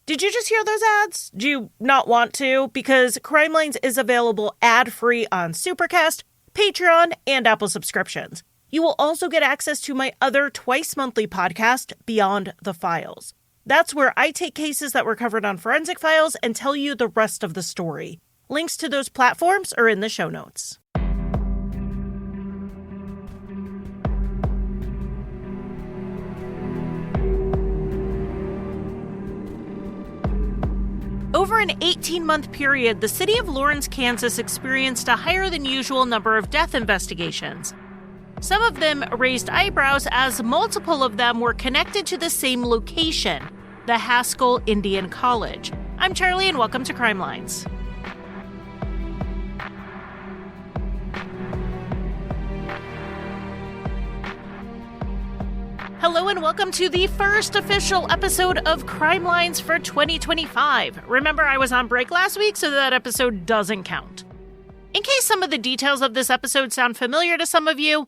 Did you just hear those ads? Do you not want to? Because Crimelines is available ad-free on Supercast, Patreon, and Apple subscriptions. You will also get access to my other twice-monthly podcast, Beyond the Files. That's where I take cases that were covered on Forensic Files and tell you the rest of the story. Links to those platforms are in the show notes. Over an 18-month period, the city of Lawrence, Kansas experienced a higher than usual number of death investigations. Some of them raised eyebrows as multiple of them were connected to the same location, the Haskell Indian College. I'm Charlie and welcome to Crimelines. Hello and welcome to the first official episode of Crimelines for 2025. Remember, I was on break last week, so that episode doesn't count. In case some of the details of this episode sound familiar to some of you,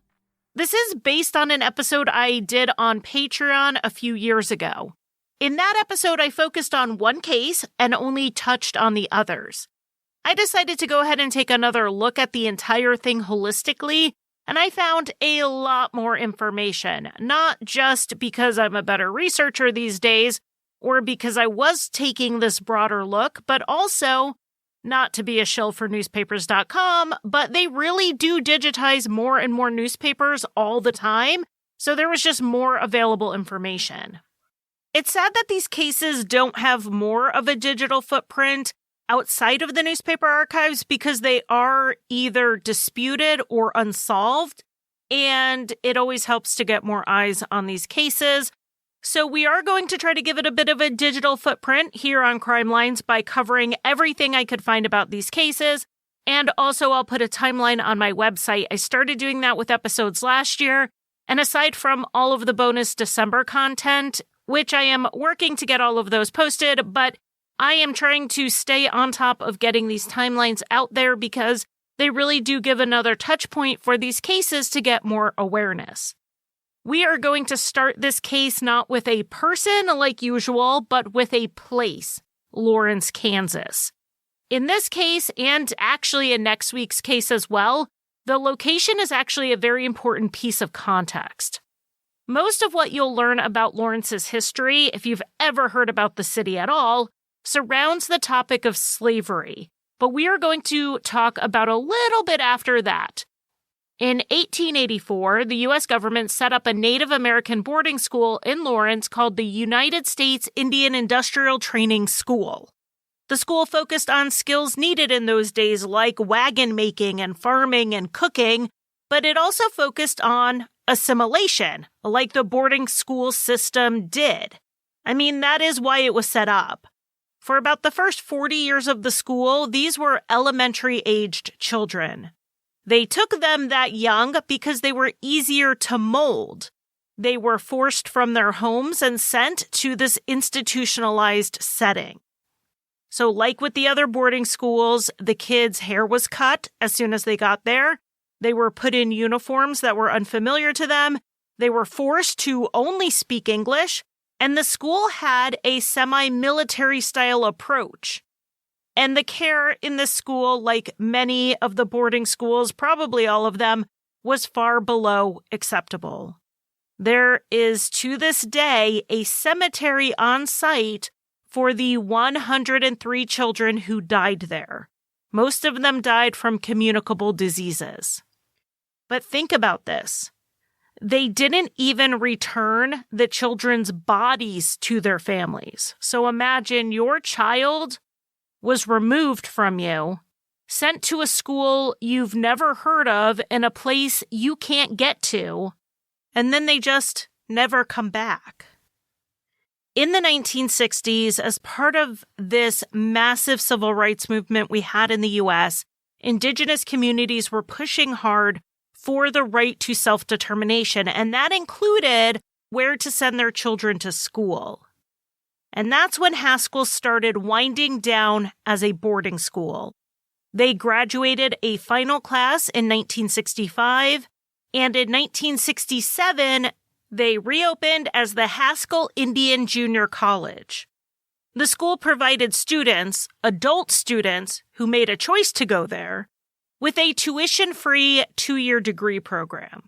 this is based on an episode I did on Patreon a few years ago. In that episode, I focused on one case and only touched on the others. I decided to go ahead and take another look at the entire thing holistically, and I found a lot more information, not just because I'm a better researcher these days, or because I was taking this broader look, but also, not to be a shill for newspapers.com, but they really do digitize more and more newspapers all the time, so there was just more available information. It's sad that these cases don't have more of a digital footprint outside of the newspaper archives because they are either disputed or unsolved, and it always helps to get more eyes on these cases. So we are going to try to give it a bit of a digital footprint here on Crimelines by covering everything I could find about these cases, and also I'll put a timeline on my website. I started doing that with episodes last year, and aside from all of the bonus December content, which I am working to get all of those posted, but I am trying to stay on top of getting these timelines out there because they really do give another touch point for these cases to get more awareness. We are going to start this case not with a person like usual, but with a place, Lawrence, Kansas. In this case, and actually in next week's case as well, the location is actually a very important piece of context. Most of what you'll learn about Lawrence's history, if you've ever heard about the city at all, surrounds the topic of slavery, but we are going to talk about a little bit after that. In 1884, the U.S. government set up a Native American boarding school in Lawrence called the United States Indian Industrial Training School. The school focused on skills needed in those days like wagon making and farming and cooking, but it also focused on assimilation, like the boarding school system did. I mean, that is why it was set up. For about the first 40 years of the school, these were elementary-aged children. They took them that young because they were easier to mold. They were forced from their homes and sent to this institutionalized setting. So like with the other boarding schools, the kids' hair was cut as soon as they got there. They were put in uniforms that were unfamiliar to them. They were forced to only speak English. And the school had a semi-military style approach. And the care in this school, like many of the boarding schools, probably all of them, was far below acceptable. There is, to this day, a cemetery on site for the 103 children who died there. Most of them died from communicable diseases. But think about this. They didn't even return the children's bodies to their families. So imagine your child was removed from you, sent to a school you've never heard of in a place you can't get to, and then they just never come back. In the 1960s, as part of this massive civil rights movement we had in the U.S., Indigenous communities were pushing hard for the right to self-determination, and that included where to send their children to school. And that's when Haskell started winding down as a boarding school. They graduated a final class in 1965, and in 1967, they reopened as the Haskell Indian Junior College. The school provided students, adult students who made a choice to go there, with a tuition-free 2-year degree program.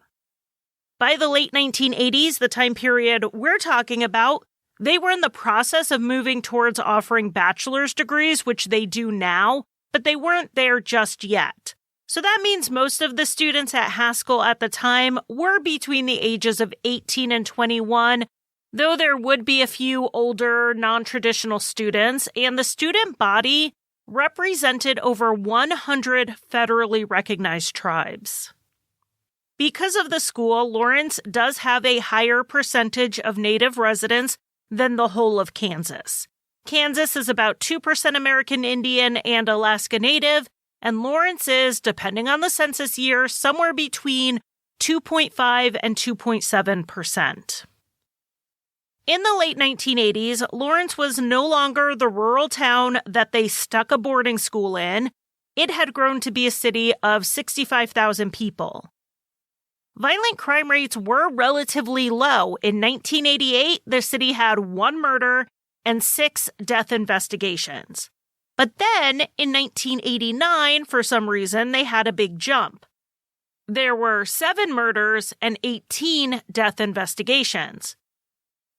By the late 1980s, the time period we're talking about, they were in the process of moving towards offering bachelor's degrees, which they do now, but they weren't there just yet. So that means most of the students at Haskell at the time were between the ages of 18 and 21, though there would be a few older, non-traditional students, and the student body represented over 100 federally recognized tribes. Because of the school, Lawrence does have a higher percentage of native residents than the whole of Kansas. Kansas is about 2% American Indian and Alaska Native, and Lawrence is, depending on the census year, somewhere between 2.5 and 2.7%. In the late 1980s, Lawrence was no longer the rural town that they stuck a boarding school in. It had grown to be a city of 65,000 people. Violent crime rates were relatively low. In 1988, the city had 1 murder and 6 death investigations. But then, in 1989, for some reason, they had a big jump. There were 7 murders and 18 death investigations.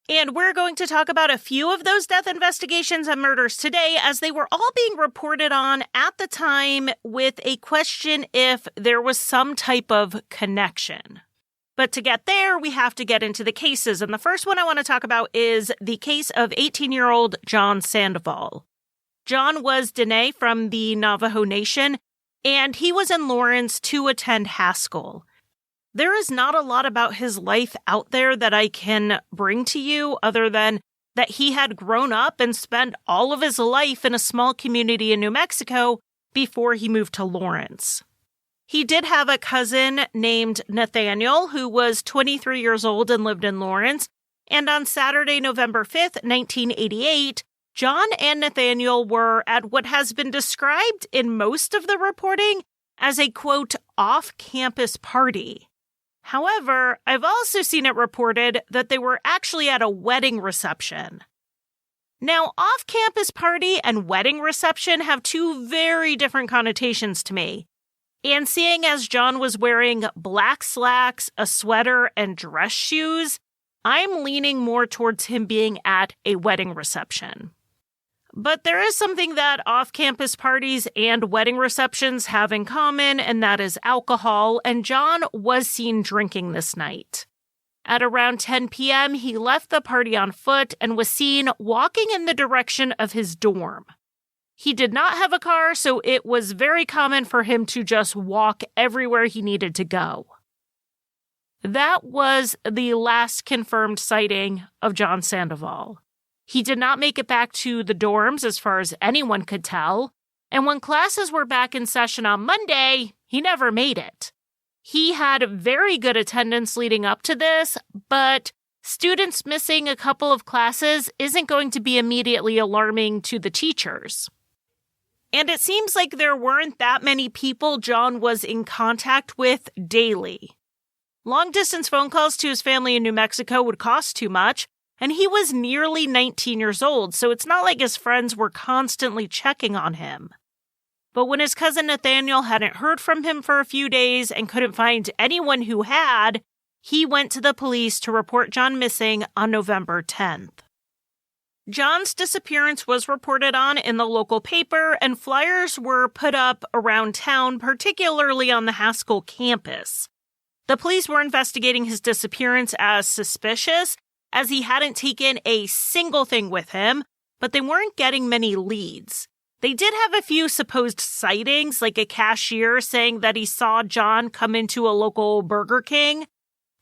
And we're going to talk about a few of those death investigations and murders today, as they were all being reported on at the time with a question if there was some type of connection. But to get there, we have to get into the cases. And the first one I want to talk about is the case of 18-year-old John Sandoval. John was Dene from the Navajo Nation, and he was in Lawrence to attend Haskell. There is not a lot about his life out there that I can bring to you other than that he had grown up and spent all of his life in a small community in New Mexico before he moved to Lawrence. He did have a cousin named Nathaniel who was 23 years old and lived in Lawrence, and on Saturday, November 5th, 1988, John and Nathaniel were at what has been described in most of the reporting as a, quote, off-campus party. However, I've also seen it reported that they were actually at a wedding reception. Now, off-campus party and wedding reception have 2 very different connotations to me. And seeing as John was wearing black slacks, a sweater, and dress shoes, I'm leaning more towards him being at a wedding reception. But there is something that off-campus parties and wedding receptions have in common, and that is alcohol, and John was seen drinking this night. At around 10 p.m., he left the party on foot and was seen walking in the direction of his dorm. He did not have a car, so it was very common for him to just walk everywhere he needed to go. That was the last confirmed sighting of John Sandoval. He did not make it back to the dorms as far as anyone could tell, and when classes were back in session on Monday, he never made it. He had very good attendance leading up to this, but students missing a couple of classes isn't going to be immediately alarming to the teachers. And it seems like there weren't that many people John was in contact with daily. Long-distance phone calls to his family in New Mexico would cost too much, and he was nearly 19 years old, so it's not like his friends were constantly checking on him. But when his cousin Nathaniel hadn't heard from him for a few days and couldn't find anyone who had, he went to the police to report John missing on November 10th. John's disappearance was reported on in the local paper, and flyers were put up around town, particularly on the Haskell campus. The police were investigating his disappearance as suspicious, as he hadn't taken a single thing with him, but they weren't getting many leads. They did have a few supposed sightings, like a cashier saying that he saw John come into a local Burger King,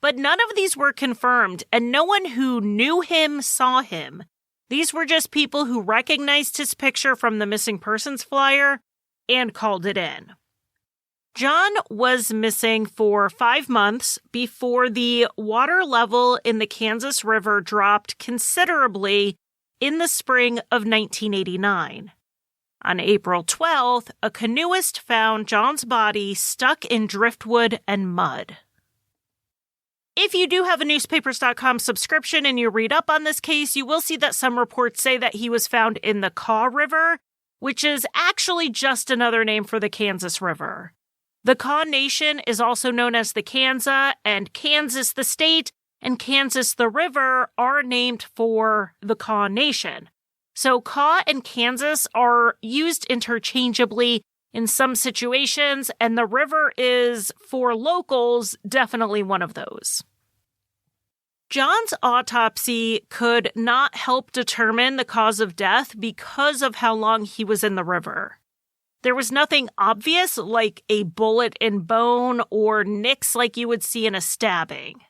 but none of these were confirmed, and no one who knew him saw him. These were just people who recognized his picture from the missing persons flyer and called it in. John was missing for 5 months before the water level in the Kansas River dropped considerably in the spring of 1989. On April 12th, a canoeist found John's body stuck in driftwood and mud. If you do have a newspapers.com subscription and you read up on this case, you will see that some reports say that he was found in the Kaw River, which is actually just another name for the Kansas River. The Kaw Nation is also known as the Kansa, and Kansas the state and Kansas the river are named for the Kaw Nation. So Kaw and Kansas are used interchangeably in some situations, and the river is, for locals, definitely one of those. John's autopsy could not help determine the cause of death because of how long he was in the river. There was nothing obvious like a bullet in bone or nicks like you would see in a stabbing.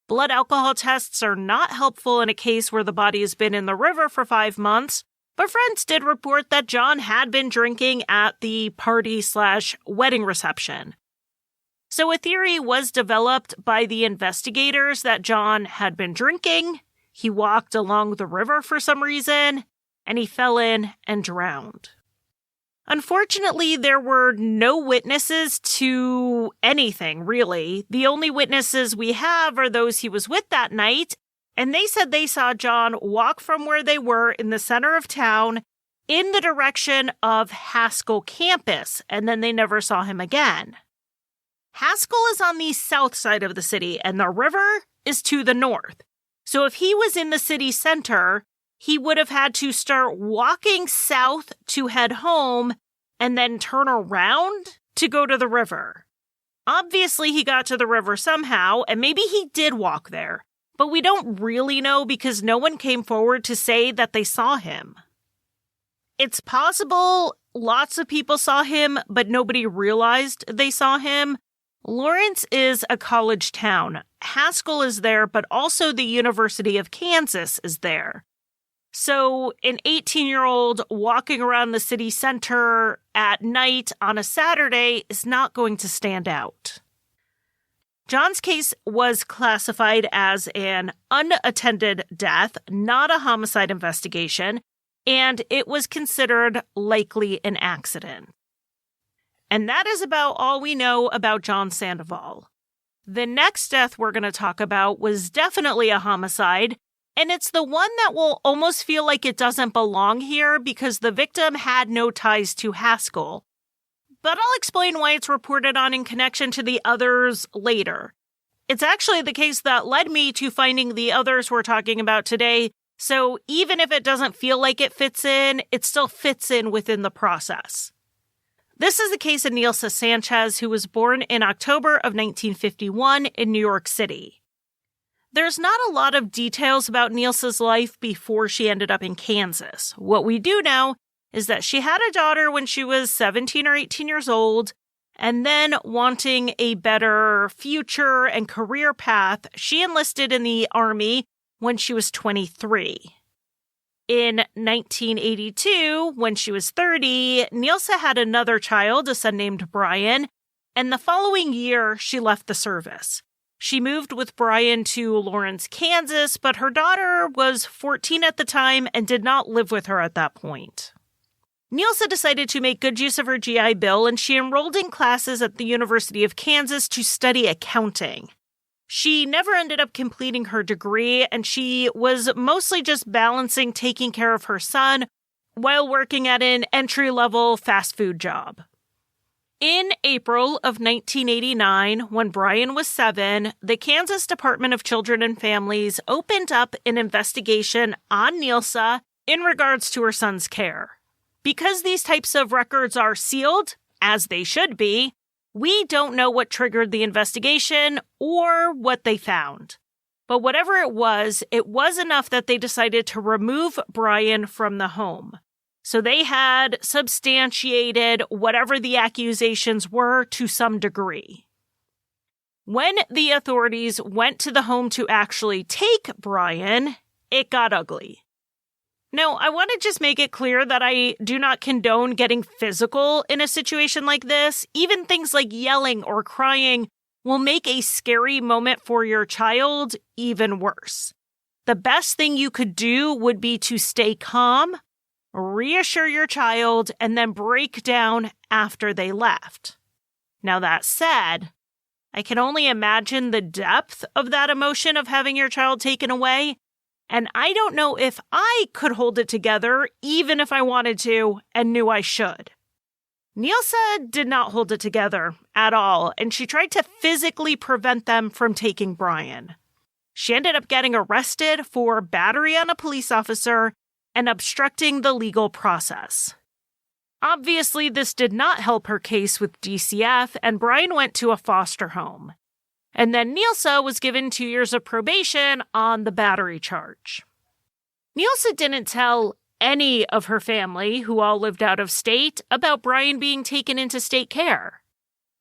Blood alcohol tests are not helpful in a case where the body has been in the river for 5 months, but friends did report that John had been drinking at the party/wedding reception. So a theory was developed by the investigators that John had been drinking, he walked along the river for some reason, and he fell in and drowned. Unfortunately, there were no witnesses to anything, really. The only witnesses we have are those he was with that night, and they said they saw John walk from where they were in the center of town in the direction of Haskell campus, and then they never saw him again. Haskell is on the south side of the city, and the river is to the north. So if he was in the city center, he would have had to start walking south to head home and then turn around to go to the river. Obviously, he got to the river somehow, and maybe he did walk there, but we don't really know because no one came forward to say that they saw him. It's possible lots of people saw him, but nobody realized they saw him. Lawrence is a college town. Haskell is there, but also the University of Kansas is there. So an 18-year-old walking around the city center at night on a Saturday is not going to stand out. John's case was classified as an unattended death, not a homicide investigation, and it was considered likely an accident. And that is about all we know about John Sandoval. The next death we're going to talk about was definitely a homicide, and it's the one that will almost feel like it doesn't belong here because the victim had no ties to Haskell. But I'll explain why it's reported on in connection to the others later. It's actually the case that led me to finding the others we're talking about today, so even if it doesn't feel like it fits in, it still fits in within the process. This is the case of Nilsa Sanchez, who was born in October of 1951 in New York City. There's not a lot of details about Nilsa's life before she ended up in Kansas. What we do know is that she had a daughter when she was 17 or 18 years old, and then wanting a better future and career path, she enlisted in the Army when she was 23. In 1982, when she was 30, Nilsa had another child, a son named Brian, and the following year, she left the service. She moved with Brian to Lawrence, Kansas, but her daughter was 14 at the time and did not live with her at that point. Nilsa decided to make good use of her GI Bill, and she enrolled in classes at the University of Kansas to study accounting. She never ended up completing her degree, and she was mostly just balancing taking care of her son while working at an entry-level fast food job. In April of 1989, when Brian was 7, the Kansas Department of Children and Families opened up an investigation on Nilsa in regards to her son's care. Because these types of records are sealed, as they should be, we don't know what triggered the investigation or what they found. But whatever it was enough that they decided to remove Brian from the home. So they had substantiated whatever the accusations were to some degree. When the authorities went to the home to actually take Brian, it got ugly. Now, I want to just make it clear that I do not condone getting physical in a situation like this. Even things like yelling or crying will make a scary moment for your child even worse. The best thing you could do would be to stay calm, reassure your child, and then break down after they left. Now, that said, I can only imagine the depth of that emotion of having your child taken away, and I don't know if I could hold it together even if I wanted to and knew I should. Nilsa did not hold it together at all, and she tried to physically prevent them from taking Brian. She ended up getting arrested for battery on a police officer and obstructing the legal process. Obviously, this did not help her case with DCF, and Brian went to a foster home. And then Nilsa was given 2 years of probation on the battery charge. Nilsa didn't tell any of her family, who all lived out of state, about Brian being taken into state care.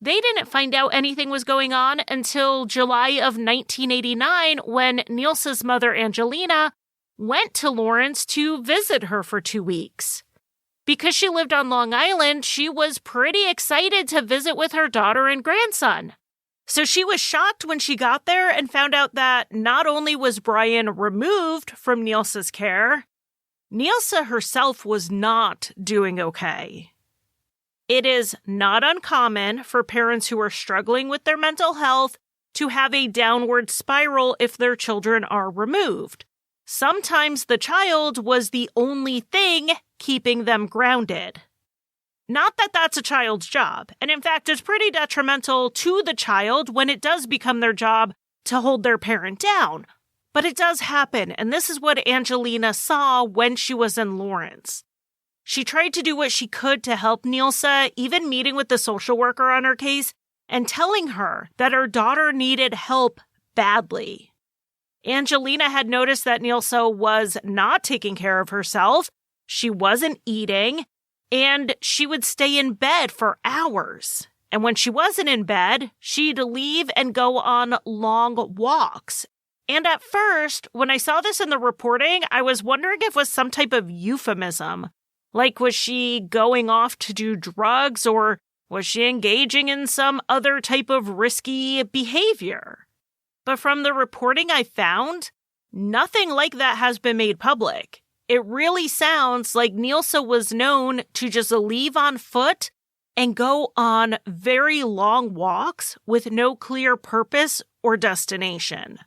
They didn't find out anything was going on until July of 1989 when Nilsa's mother, Angelina, went to Lawrence to visit her for 2 weeks. Because she lived on Long Island, she was pretty excited to visit with her daughter and grandson. So she was shocked when she got there and found out that not only was Brian removed from Nilsa's care, Nilsa herself was not doing okay. It is not uncommon for parents who are struggling with their mental health to have a downward spiral if their children are removed. Sometimes the child was the only thing keeping them grounded. Not that that's a child's job, and in fact, it's pretty detrimental to the child when it does become their job to hold their parent down. But it does happen, and this is what Angelina saw when she was in Lawrence. She tried to do what she could to help Nilsa, even meeting with the social worker on her case and telling her that her daughter needed help badly. Angelina had noticed that Nilsa was not taking care of herself, she wasn't eating, and she would stay in bed for hours. And when she wasn't in bed, she'd leave and go on long walks. And at first, when I saw this in the reporting, I was wondering if it was some type of euphemism. Like, was she going off to do drugs, or was she engaging in some other type of risky behavior? But from the reporting I found, nothing like that has been made public. It really sounds like Nilsa was known to just leave on foot and go on very long walks with no clear purpose or destination.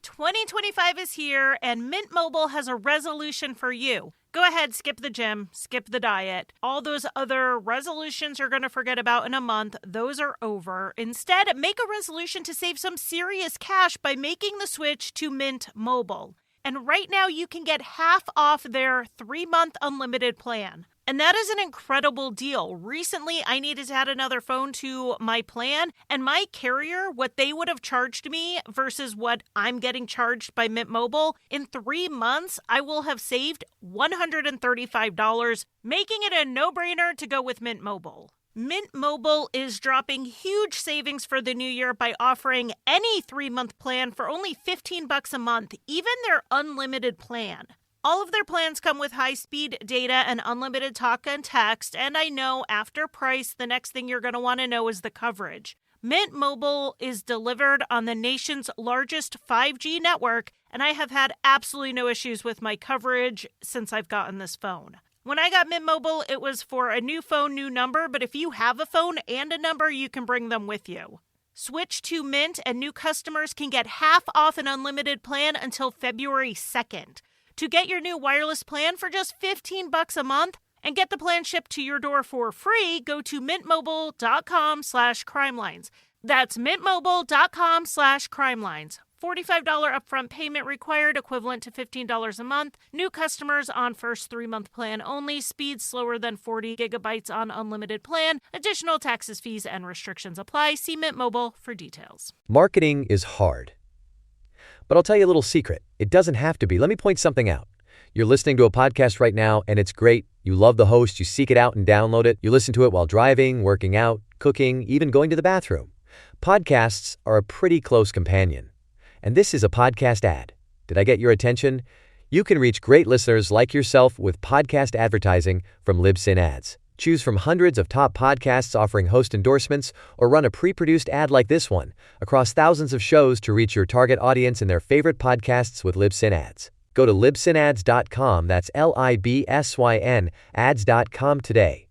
2025 is here, and Mint Mobile has a resolution for you. Go ahead, skip the gym, skip the diet. All those other resolutions you're going to forget about in a month, those are over. Instead, make a resolution to save some serious cash by making the switch to Mint Mobile. And right now, you can get half off their 3-month unlimited plan. And that is an incredible deal. Recently, I needed to add another phone to my plan, and my carrier, what they would have charged me versus what I'm getting charged by Mint Mobile, in 3 months, I will have saved $135, making it a no-brainer to go with Mint Mobile. Mint Mobile is dropping huge savings for the new year by offering any 3-month plan for only $15 a month, even their unlimited plan. All of their plans come with high-speed data and unlimited talk and text, and I know after price, the next thing you're going to want to know is the coverage. Mint Mobile is delivered on the nation's largest 5G network, and I have had absolutely no issues with my coverage since I've gotten this phone. When I got Mint Mobile, it was for a new phone, new number, but if you have a phone and a number, you can bring them with you. Switch to Mint, and new customers can get half off an unlimited plan until February 2nd. To get your new wireless plan for just $15 a month and get the plan shipped to your door for free, go to mintmobile.com/crimelines. That's mintmobile.com/crimelines. $45 upfront payment required, equivalent to $15 a month. New customers on first 3-month plan only. Speed slower than 40 gigabytes on unlimited plan. Additional taxes, fees, and restrictions apply. See Mint Mobile for details. Marketing is hard. But I'll tell you a little secret. It doesn't have to be. Let me point something out. You're listening to a podcast right now, and it's great. You love the host. You seek it out and download it. You listen to it while driving, working out, cooking, even going to the bathroom. Podcasts are a pretty close companion. And this is a podcast ad. Did I get your attention? You can reach great listeners like yourself with podcast advertising from Libsyn Ads. Choose from hundreds of top podcasts offering host endorsements, or run a pre-produced ad like this one across thousands of shows to reach your target audience and their favorite podcasts with Libsyn Ads. Go to libsynads.com, that's LIBSYN, ads.com today.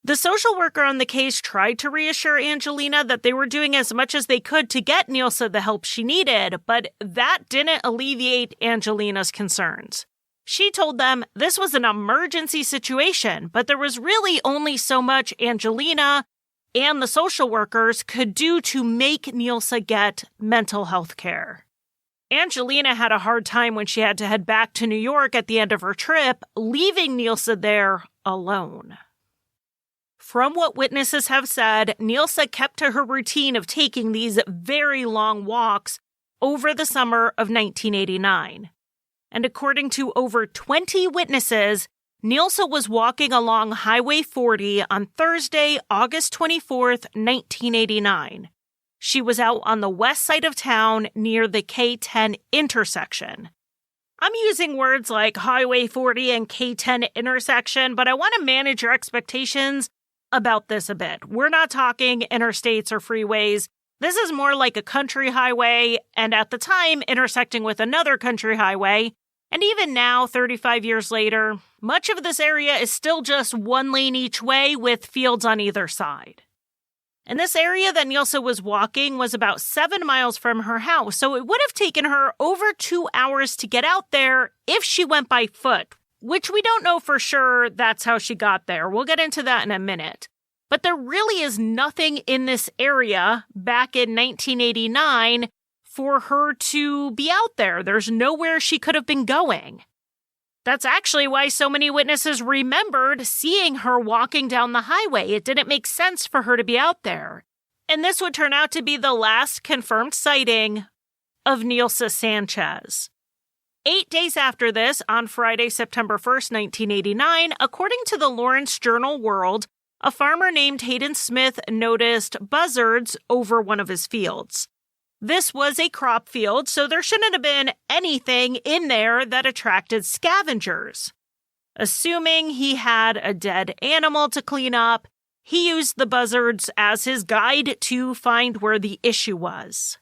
The social worker on the case tried to reassure Angelina that they were doing as much as they could to get Nilsa the help she needed, but that didn't alleviate Angelina's concerns. She told them this was an emergency situation, but there was really only so much Angelina and the social workers could do to make Nilsa get mental health care. Angelina had a hard time when she had to head back to New York at the end of her trip, leaving Nilsa there alone. From what witnesses have said, Nilsa kept to her routine of taking these very long walks over the summer of 1989. And according to over 20 witnesses, Nilsa was walking along Highway 40 on Thursday, August 24th, 1989. She was out on the west side of town near the K10 intersection. I'm using words like Highway 40 and K10 intersection, but I want to manage your expectations about this a bit. We're not talking interstates or freeways. This is more like a country highway, and at the time, intersecting with another country highway. And even now, 35 years later, much of this area is still just one lane each way with fields on either side. And this area that Nilsa was walking was about 7 miles from her house, so it would have taken her over 2 hours to get out there if she went by foot, which we don't know for sure that's how she got there. We'll get into that in a minute. But there really is nothing in this area back in 1989 for her to be out there. There's nowhere she could have been going. That's actually why so many witnesses remembered seeing her walking down the highway. It didn't make sense for her to be out there. And this would turn out to be the last confirmed sighting of Nilsa Sanchez. 8 days after this, on Friday, September 1st, 1989, according to the Lawrence Journal-World, a farmer named Hayden Smith noticed buzzards over one of his fields. This was a crop field, so there shouldn't have been anything in there that attracted scavengers. Assuming he had a dead animal to clean up, he used the buzzards as his guide to find where the issue was.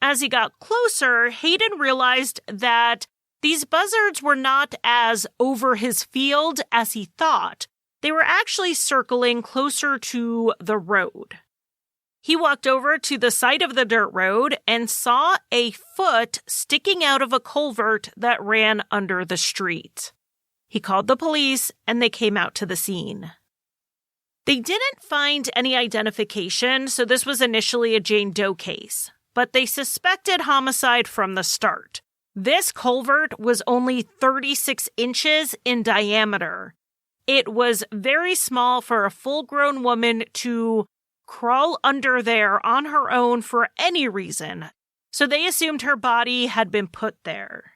As he got closer, Hayden realized that these buzzards were not as over his field as he thought. They were actually circling closer to the road. He walked over to the side of the dirt road and saw a foot sticking out of a culvert that ran under the street. He called the police and they came out to the scene. They didn't find any identification, so this was initially a Jane Doe case. But they suspected homicide from the start. This culvert was only 36 inches in diameter. It was very small for a full-grown woman to crawl under there on her own for any reason, so they assumed her body had been put there.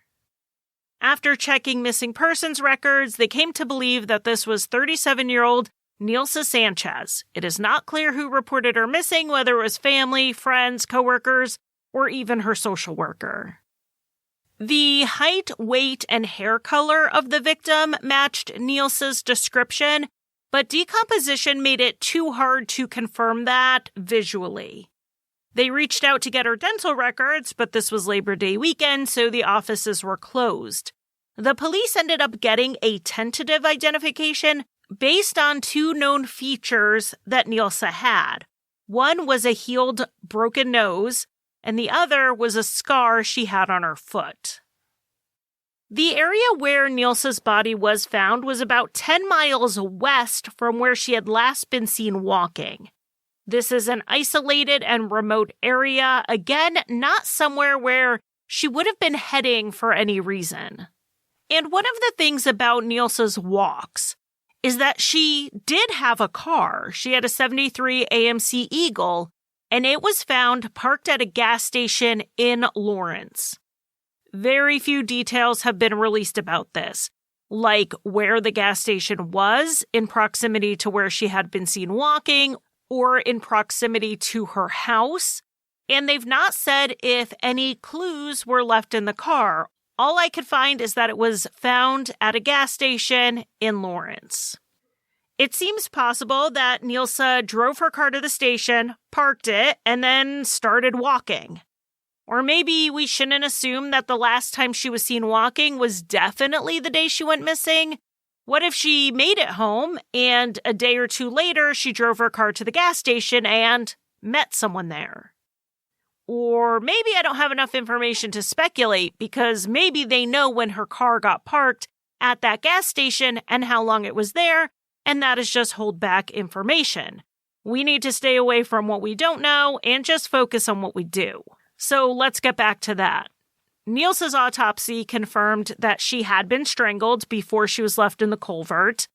After checking missing persons records, they came to believe that this was 37-year-old Nilsa Sanchez. It is not clear who reported her missing, whether it was family, friends, coworkers, or even her social worker. The height, weight, and hair color of the victim matched Nilsa's description, but decomposition made it too hard to confirm that visually. They reached out to get her dental records, but this was Labor Day weekend, so the offices were closed. The police ended up getting a tentative identification based on two known features that Nilsa had. One was a healed, broken nose, and the other was a scar she had on her foot. The area where Nilsa's body was found was about 10 miles west from where she had last been seen walking. This is an isolated and remote area, again, not somewhere where she would have been heading for any reason. And one of the things about Nilsa's walks is that she did have a car. She had a 73 AMC Eagle, and it was found parked at a gas station in Lawrence. Very few details have been released about this, like where the gas station was in proximity to where she had been seen walking or in proximity to her house, and they've not said if any clues were left in the car. All I could find is that it was found at a gas station in Lawrence. It seems possible that Nilsa drove her car to the station, parked it, and then started walking. Or maybe we shouldn't assume that the last time she was seen walking was definitely the day she went missing. What if she made it home and a day or two later she drove her car to the gas station and met someone there? Or maybe I don't have enough information to speculate because maybe they know when her car got parked at that gas station and how long it was there, and that is just holdback information. We need to stay away from what we don't know and just focus on what we do. So let's get back to that. Nilsa's autopsy confirmed that she had been strangled before she was left in the culvert.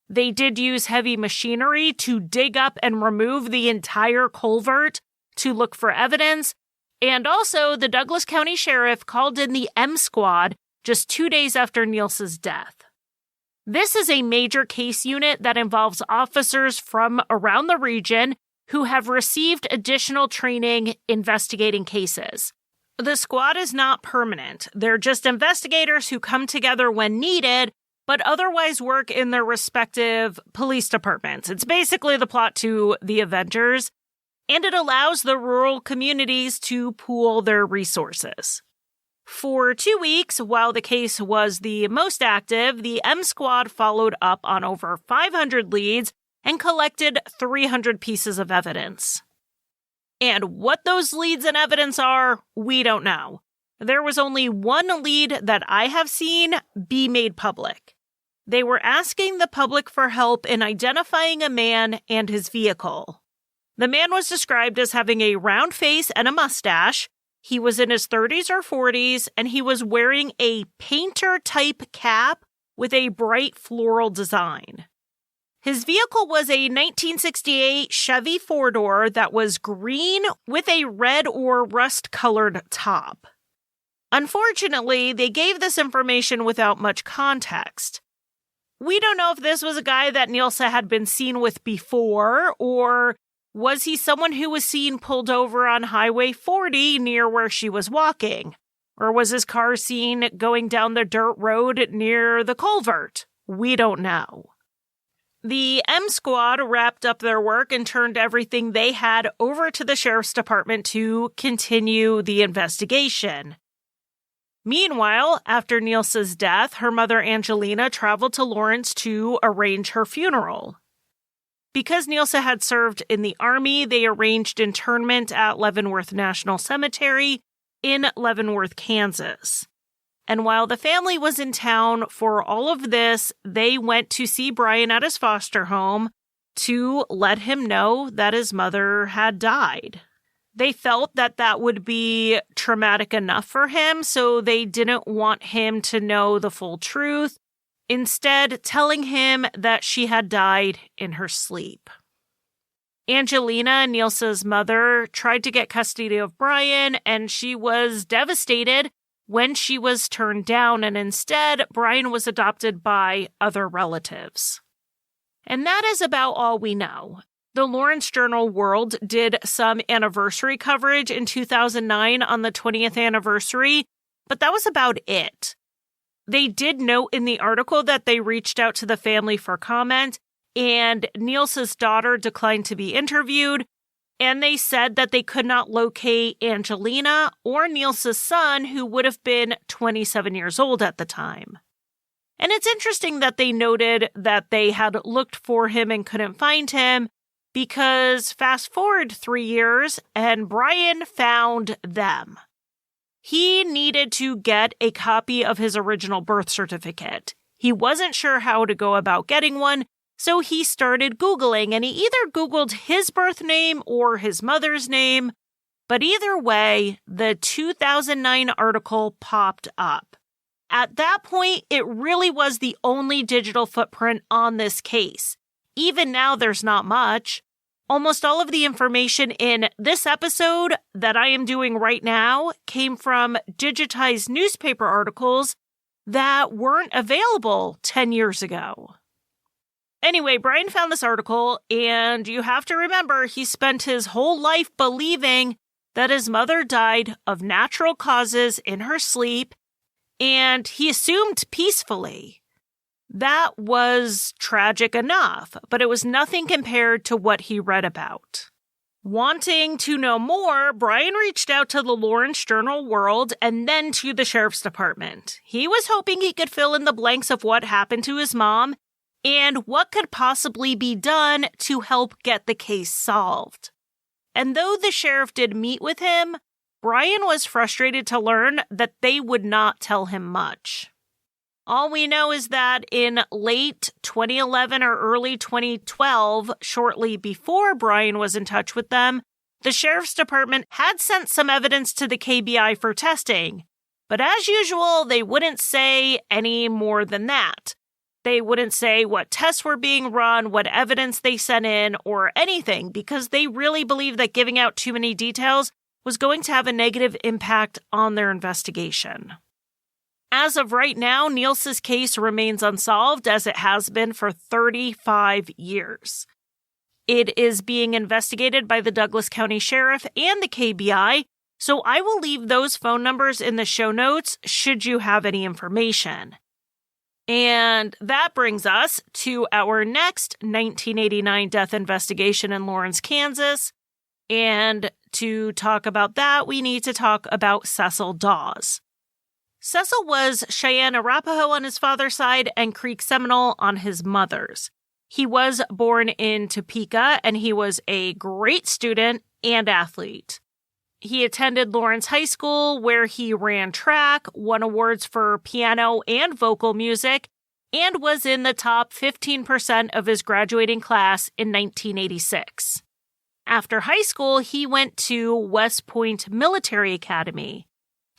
They did use heavy machinery to dig up and remove the entire culvert to look for evidence. And also, the Douglas County Sheriff called in the M Squad just 2 days after Nilsa's death. This is a major case unit that involves officers from around the region who have received additional training investigating cases. The squad is not permanent. They're just investigators who come together when needed, but otherwise work in their respective police departments. It's basically the plot to The Avengers, and it allows the rural communities to pool their resources. For 2 weeks, while the case was the most active, the M Squad followed up on over 500 leads and collected 300 pieces of evidence. And what those leads and evidence are, we don't know. There was only one lead that I have seen be made public. They were asking the public for help in identifying a man and his vehicle. The man was described as having a round face and a mustache. He was in his 30s or 40s, and he was wearing a painter-type cap with a bright floral design. His vehicle was a 1968 Chevy four-door that was green with a red or rust-colored top. Unfortunately, they gave this information without much context. We don't know if this was a guy that Nilsa had been seen with before, or was he someone who was seen pulled over on Highway 40 near where she was walking? Or was his car seen going down the dirt road near the culvert? We don't know. The M Squad wrapped up their work and turned everything they had over to the sheriff's department to continue the investigation. Meanwhile, after Nilsa's death, her mother Angelina traveled to Lawrence to arrange her funeral. Because Nilsa had served in the Army, they arranged internment at Leavenworth National Cemetery in Leavenworth, Kansas. And while the family was in town for all of this, they went to see Brian at his foster home to let him know that his mother had died. They felt that that would be traumatic enough for him, so they didn't want him to know the full truth, instead telling him that she had died in her sleep. Angelina, Nilsa's mother, tried to get custody of Brian, and she was devastated when she was turned down, and instead, Brian was adopted by other relatives. And that is about all we know. The Lawrence Journal-World did some anniversary coverage in 2009 on the 20th anniversary, but that was about it. They did note in the article that they reached out to the family for comment, and Nilsa's daughter declined to be interviewed, and they said that they could not locate Angelina or Nilsa's son, who would have been 27 years old at the time. And it's interesting that they noted that they had looked for him and couldn't find him, because fast forward 3 years and Brian found them. He needed to get a copy of his original birth certificate. He wasn't sure how to go about getting one, so he started Googling, and he either Googled his birth name or his mother's name, but either way, the 2009 article popped up. At that point, it really was the only digital footprint on this case. Even now, there's not much. Almost all of the information in this episode that I am doing right now came from digitized newspaper articles that weren't available 10 years ago. Anyway, Brian found this article, and you have to remember he spent his whole life believing that his mother died of natural causes in her sleep, and he assumed peacefully. That was tragic enough, but it was nothing compared to what he read about. Wanting to know more, Brian reached out to the Lawrence Journal-World and then to the sheriff's department. He was hoping he could fill in the blanks of what happened to his mom and what could possibly be done to help get the case solved. And though the sheriff did meet with him, Brian was frustrated to learn that they would not tell him much. All we know is that in late 2011 or early 2012, shortly before Brian was in touch with them, the sheriff's department had sent some evidence to the KBI for testing. But as usual, they wouldn't say any more than that. They wouldn't say what tests were being run, what evidence they sent in, or anything, because they really believed that giving out too many details was going to have a negative impact on their investigation. As of right now, Nilsa's case remains unsolved, as it has been for 35 years. It is being investigated by the Douglas County Sheriff and the KBI, so I will leave those phone numbers in the show notes should you have any information. And that brings us to our next 1989 death investigation in Lawrence, Kansas. And to talk about that, we need to talk about Cecil Dawes. Cecil was Cheyenne Arapaho on his father's side and Creek Seminole on his mother's. He was born in Topeka, and he was a great student and athlete. He attended Lawrence High School, where he ran track, won awards for piano and vocal music, and was in the top 15% of his graduating class in 1986. After high school, he went to West Point Military Academy.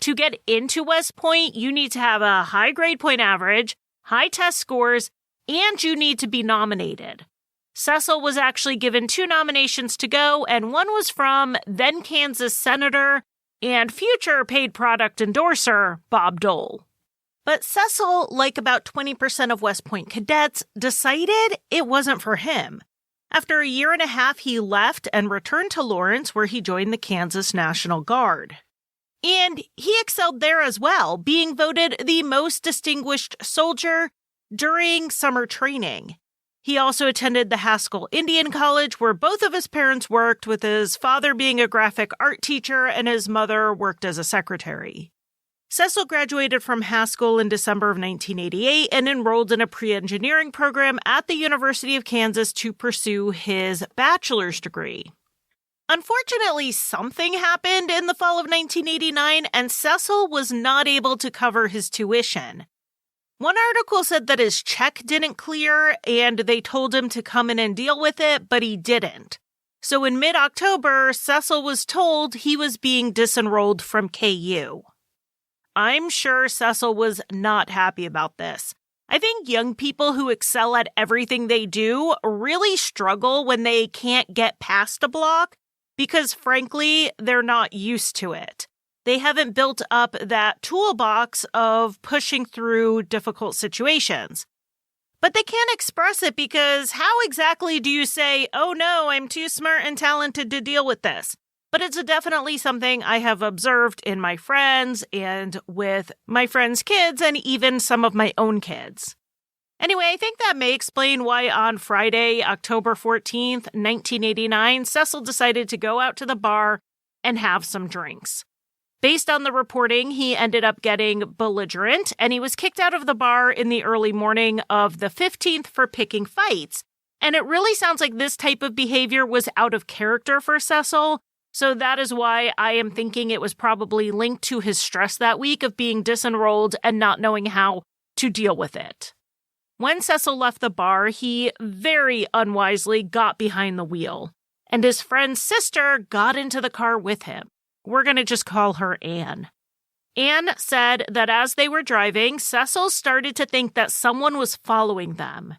To get into West Point, you need to have a high grade point average, high test scores, and you need to be nominated. Cecil was actually given 2 nominations to go, and one was from then Kansas Senator and future paid product endorser Bob Dole. But Cecil, like about 20% of West Point cadets, decided it wasn't for him. After a year and a half, he left and returned to Lawrence, where he joined the Kansas National Guard. And he excelled there as well, being voted the most distinguished soldier during summer training. He also attended the Haskell Indian College, where both of his parents worked, with his father being a graphic art teacher and his mother worked as a secretary. Cecil graduated from Haskell in December of 1988 and enrolled in a pre-engineering program at the University of Kansas to pursue his bachelor's degree. Unfortunately, something happened in the fall of 1989, and Cecil was not able to cover his tuition. One article said that his check didn't clear, and they told him to come in and deal with it, but he didn't. So in mid-October, Cecil was told he was being disenrolled from KU. I'm sure Cecil was not happy about this. I think young people who excel at everything they do really struggle when they can't get past a block, because frankly, they're not used to it. They haven't built up that toolbox of pushing through difficult situations. But they can't express it because how exactly do you say, oh no, I'm too smart and talented to deal with this? But it's definitely something I have observed in my friends and with my friends' kids and even some of my own kids. Anyway, I think that may explain why on Friday, October 14th, 1989, Cecil decided to go out to the bar and have some drinks. Based on the reporting, he ended up getting belligerent, and he was kicked out of the bar in the early morning of the 15th for picking fights. And it really sounds like this type of behavior was out of character for Cecil, so that is why I am thinking it was probably linked to his stress that week of being disenrolled and not knowing how to deal with it. When Cecil left the bar, he very unwisely got behind the wheel, and his friend's sister got into the car with him. We're going to just call her Anne. Anne said that as they were driving, Cecil started to think that someone was following them.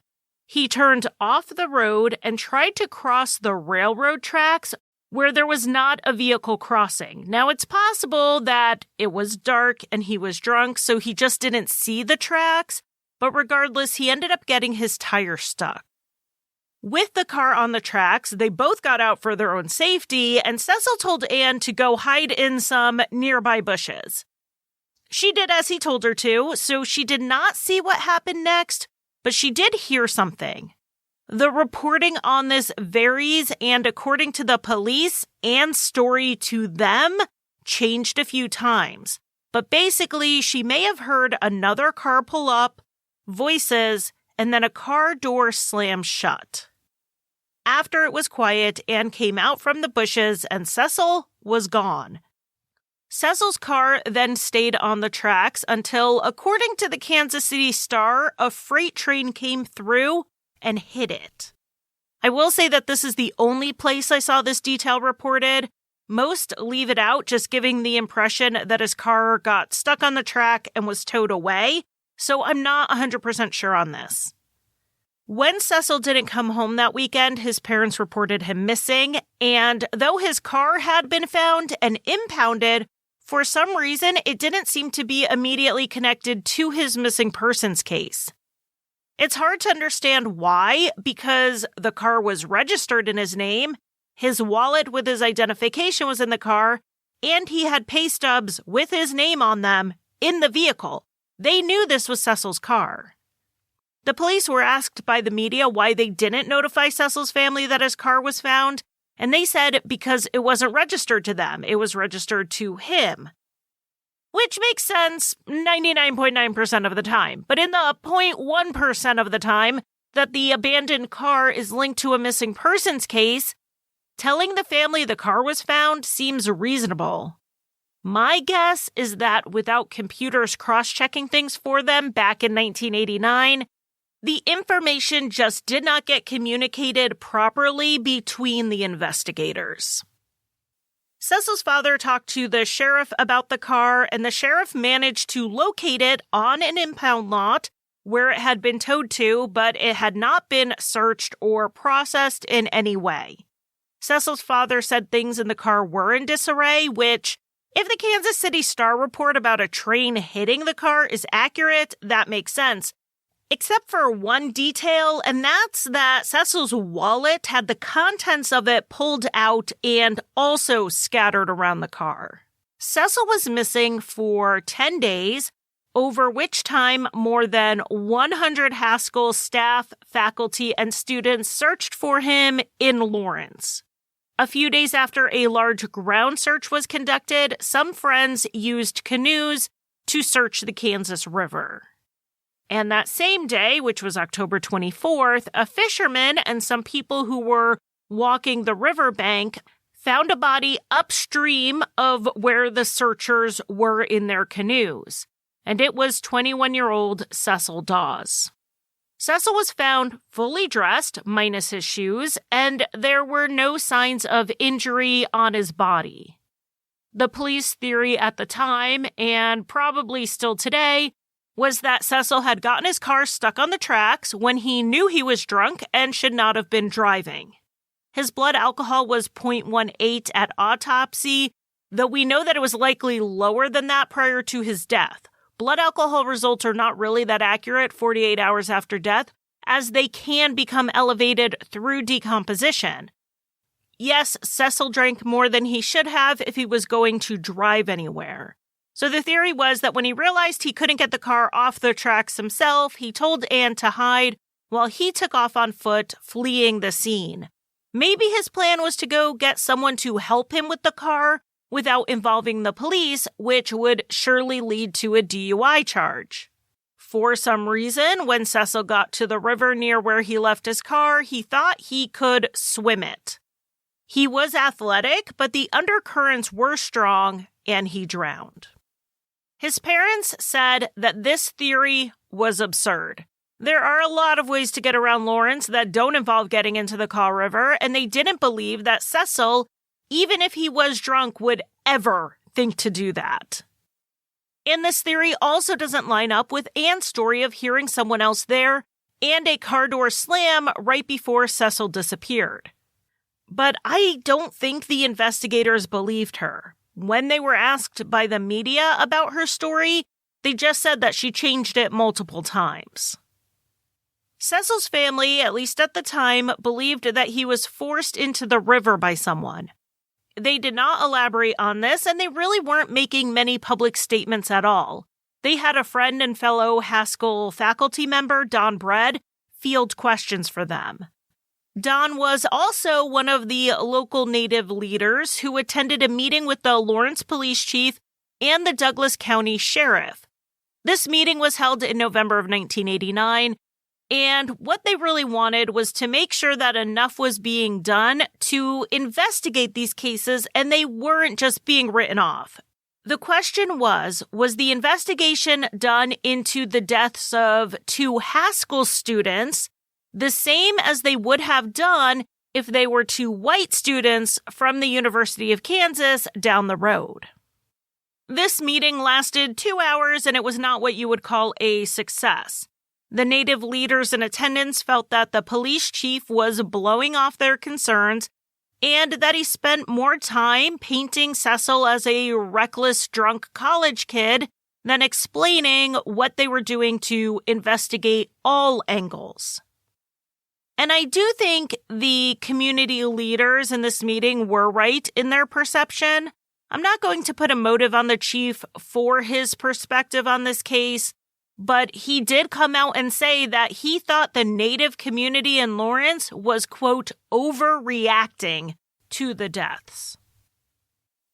He turned off the road and tried to cross the railroad tracks where there was not a vehicle crossing. Now, it's possible that it was dark and he was drunk, so he just didn't see the tracks, but regardless, he ended up getting his tire stuck. With the car on the tracks, they both got out for their own safety, and Cecil told Anne to go hide in some nearby bushes. She did as he told her to, so she did not see what happened next, but she did hear something. The reporting on this varies, and according to the police and story to them, changed a few times. But basically, she may have heard another car pull up, voices, and then a car door slam shut. After it was quiet, Anne came out from the bushes and Cecil was gone. Cecil's car then stayed on the tracks until, according to the Kansas City Star, a freight train came through and hit it. I will say that this is the only place I saw this detail reported. Most leave it out, just giving the impression that his car got stuck on the track and was towed away, so I'm not 100% sure on this. When Cecil didn't come home that weekend, his parents reported him missing, and though his car had been found and impounded, for some reason it didn't seem to be immediately connected to his missing persons case. It's hard to understand why, because the car was registered in his name, his wallet with his identification was in the car, and he had pay stubs with his name on them in the vehicle. They knew this was Cecil's car. The police were asked by the media why they didn't notify Cecil's family that his car was found, and they said because it wasn't registered to them, it was registered to him. Which makes sense 99.9% of the time, but in the 0.1% of the time that the abandoned car is linked to a missing persons case, telling the family the car was found seems reasonable. My guess is that without computers cross-checking things for them back in 1989, the information just did not get communicated properly between the investigators. Cecil's father talked to the sheriff about the car, and the sheriff managed to locate it on an impound lot where it had been towed to, but it had not been searched or processed in any way. Cecil's father said things in the car were in disarray, which, if the Kansas City Star report about a train hitting the car is accurate, that makes sense. Except for one detail, and that's that Cecil's wallet had the contents of it pulled out and also scattered around the car. Cecil was missing for 10 days, over which time more than 100 Haskell staff, faculty, and students searched for him in Lawrence. A few days after a large ground search was conducted, some friends used canoes to search the Kansas River. And that same day, which was October 24th, a fisherman and some people who were walking the riverbank found a body upstream of where the searchers were in their canoes. And it was 21-year-old Cecil Dawes. Cecil was found fully dressed, minus his shoes, and there were no signs of injury on his body. The police theory at the time, and probably still today, was that Cecil had gotten his car stuck on the tracks when he knew he was drunk and should not have been driving. His blood alcohol was 0.18 at autopsy, though we know that it was likely lower than that prior to his death. Blood alcohol results are not really that accurate 48 hours after death, as they can become elevated through decomposition. Yes, Cecil drank more than he should have if he was going to drive anywhere. So the theory was that when he realized he couldn't get the car off the tracks himself, he told Anne to hide while he took off on foot, fleeing the scene. Maybe his plan was to go get someone to help him with the car without involving the police, which would surely lead to a DUI charge. For some reason, when Cecil got to the river near where he left his car, he thought he could swim it. He was athletic, but the undercurrents were strong, and he drowned. His parents said that this theory was absurd. There are a lot of ways to get around Lawrence that don't involve getting into the Kaw River, and they didn't believe that Cecil, even if he was drunk, would ever think to do that. And this theory also doesn't line up with Anne's story of hearing someone else there and a car door slam right before Cecil disappeared. But I don't think the investigators believed her. When they were asked by the media about her story, they just said that she changed it multiple times. Cecil's family, at least at the time, believed that he was forced into the river by someone. They did not elaborate on this, and they really weren't making many public statements at all. they had a friend and fellow Haskell faculty member, Don Bread, field questions for them. Don was also one of the local Native leaders who attended a meeting with the Lawrence police chief and the Douglas County sheriff. This meeting was held in November of 1989, and what they really wanted was to make sure that enough was being done to investigate these cases and they weren't just being written off. The question was the investigation done into the deaths of 2 Haskell students the same as they would have done if they were 2 white students from the University of Kansas down the road? This meeting lasted 2 hours, and it was not what you would call a success. The Native leaders in attendance felt that the police chief was blowing off their concerns and that he spent more time painting Cecil as a reckless, drunk college kid than explaining what they were doing to investigate all angles. And I do think the community leaders in this meeting were right in their perception. I'm not going to put a motive on the chief for his perspective on this case, but he did come out and say that he thought the Native community in Lawrence was, quote, overreacting to the deaths.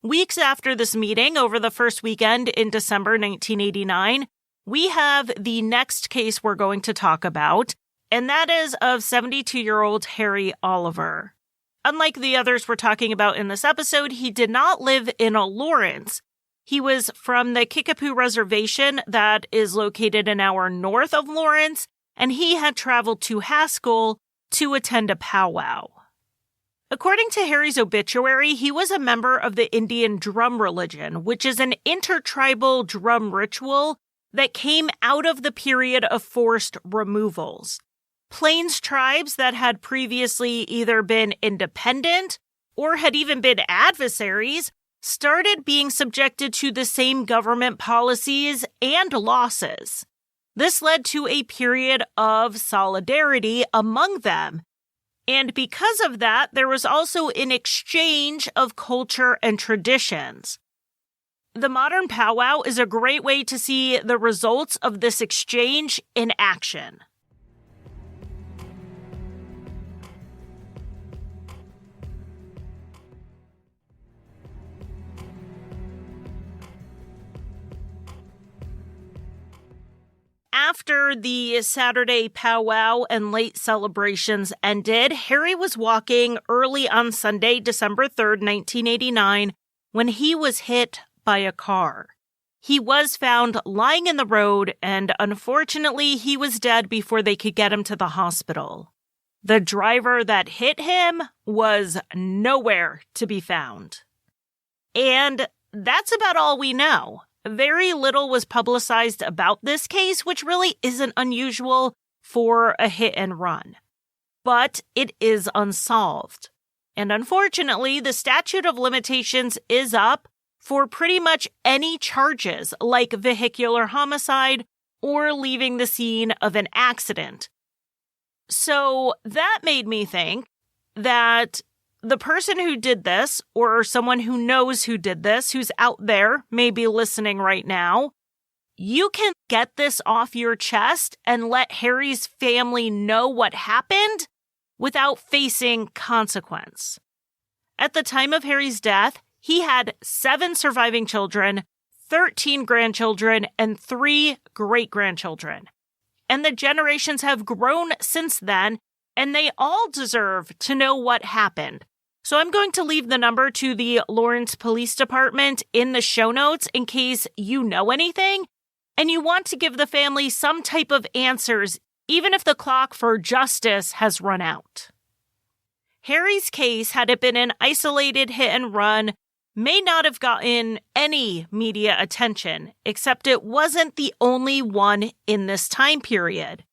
Weeks after this meeting, over the first weekend in December 1989, we have the next case we're going to talk about, and that is of 72-year-old Harry Oliver. Unlike the others we're talking about in this episode, he did not live in Lawrence. He was from the Kickapoo Reservation that is located an hour north of Lawrence, and he had traveled to Haskell to attend a powwow. According to Harry's obituary, he was a member of the Indian drum religion, which is an intertribal drum ritual that came out of the period of forced removals. Plains tribes that had previously either been independent or had even been adversaries started being subjected to the same government policies and losses. This led to a period of solidarity among them. And because of that, there was also an exchange of culture and traditions. The modern powwow is a great way to see the results of this exchange in action. After the Saturday powwow and late celebrations ended, Harry was walking early on Sunday, December 3rd, 1989, when he was hit by a car. He was found lying in the road, and unfortunately, he was dead before they could get him to the hospital. The driver that hit him was nowhere to be found. And that's about all we know. Very little was publicized about this case, which really isn't unusual for a hit and run. But it is unsolved. And unfortunately, the statute of limitations is up for pretty much any charges like vehicular homicide or leaving the scene of an accident. So that made me think that the person who did this, or someone who knows who did this, who's out there, maybe listening right now, you can get this off your chest and let Harry's family know what happened without facing consequence. At the time of Harry's death, he had 7 surviving children, 13 grandchildren, and 3 great-grandchildren. And the generations have grown since then, and they all deserve to know what happened. So I'm going to leave the number to the Lawrence Police Department in the show notes in case you know anything and you want to give the family some type of answers, even if the clock for justice has run out. Harry's case, had it been an isolated hit and run, may not have gotten any media attention, except it wasn't the only one in this time period.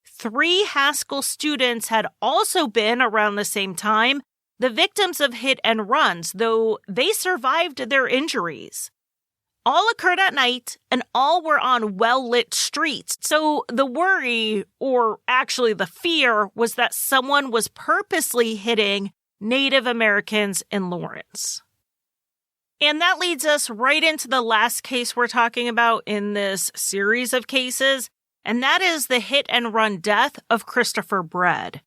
3 Haskell students had also been, around the same time, the victims of hit and runs, though they survived their injuries. All occurred at night, and all were on well-lit streets, so the worry, or actually the fear, was that someone was purposely hitting Native Americans in Lawrence. And that leads us right into the last case we're talking about in this series of cases, and that is the hit-and-run death of Christopher Bread.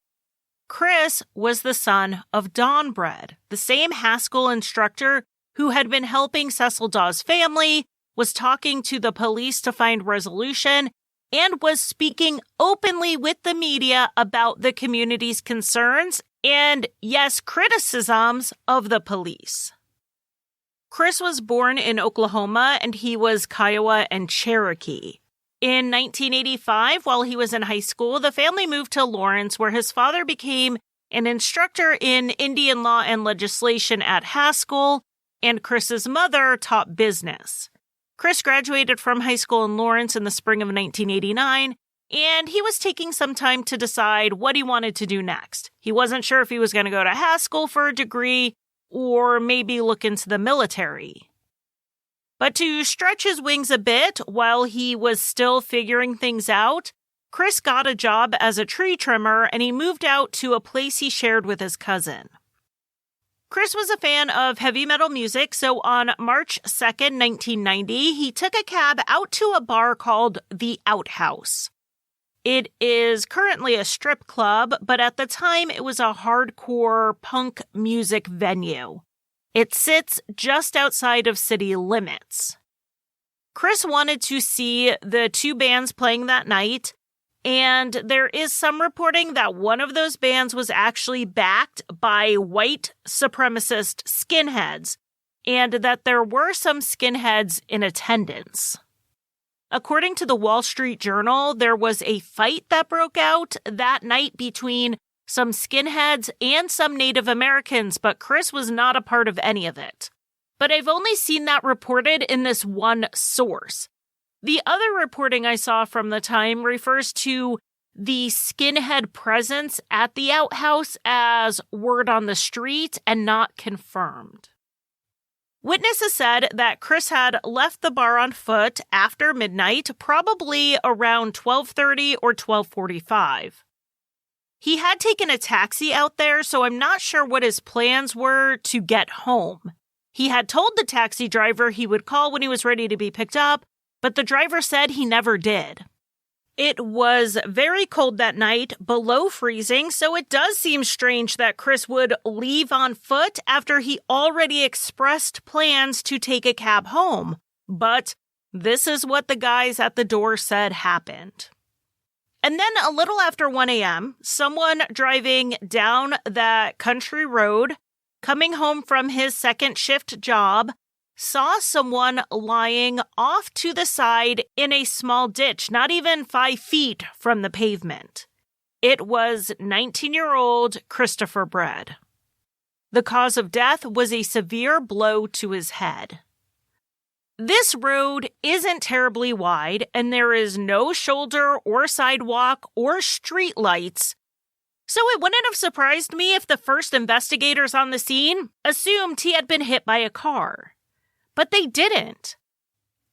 Chris was the son of Don Bread, the same Haskell instructor who had been helping Cecil Dawes' family, was talking to the police to find resolution, and was speaking openly with the media about the community's concerns and, yes, criticisms of the police. Chris was born in Oklahoma, and he was Kiowa and Cherokee. In 1985, while he was in high school, the family moved to Lawrence, where his father became an instructor in Indian law and legislation at Haskell, and Chris's mother taught business. Chris graduated from high school in Lawrence in the spring of 1989, and he was taking some time to decide what he wanted to do next. He wasn't sure if he was going to go to Haskell for a degree or maybe look into the military. But to stretch his wings a bit while he was still figuring things out, Chris got a job as a tree trimmer and he moved out to a place he shared with his cousin. Chris was a fan of heavy metal music, so on March 2nd, 1990, he took a cab out to a bar called The Outhouse. It is currently a strip club, but at the time it was a hardcore punk music venue. It sits just outside of city limits. Chris wanted to see the two bands playing that night, and there is some reporting that one of those bands was actually backed by white supremacist skinheads, and that there were some skinheads in attendance. According to the Wall Street Journal, there was a fight that broke out that night between some skinheads and some Native Americans, but Chris was not a part of any of it. But I've only seen that reported in this one source. The other reporting I saw from the time refers to the skinhead presence at the outhouse as word on the street and not confirmed. Witnesses said that Chris had left the bar on foot after midnight, probably around 12:30 or 12:45. He had taken a taxi out there, so I'm not sure what his plans were to get home. He had told the taxi driver he would call when he was ready to be picked up, but the driver said he never did. It was very cold that night, below freezing, so it does seem strange that Chris would leave on foot after he already expressed plans to take a cab home. But this is what the guys at the door said happened. And then a little after 1 a.m., someone driving down that country road, coming home from his second shift job, saw someone lying off to the side in a small ditch, not even 5 feet from the pavement. It was 19-year-old Christopher Bread. The cause of death was a severe blow to his head. This road isn't terribly wide, and there is no shoulder or sidewalk or street lights, so it wouldn't have surprised me if the first investigators on the scene assumed he had been hit by a car. But they didn't.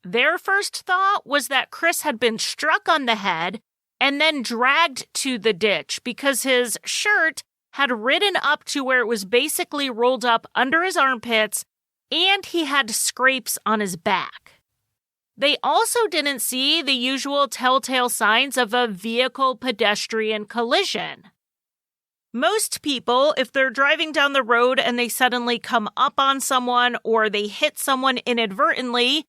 Their first thought was that Chris had been struck on the head and then dragged to the ditch because his shirt had ridden up to where it was basically rolled up under his armpits and he had scrapes on his back. They also didn't see the usual telltale signs of a vehicle-pedestrian collision. Most people, if they're driving down the road and they suddenly come up on someone or they hit someone inadvertently,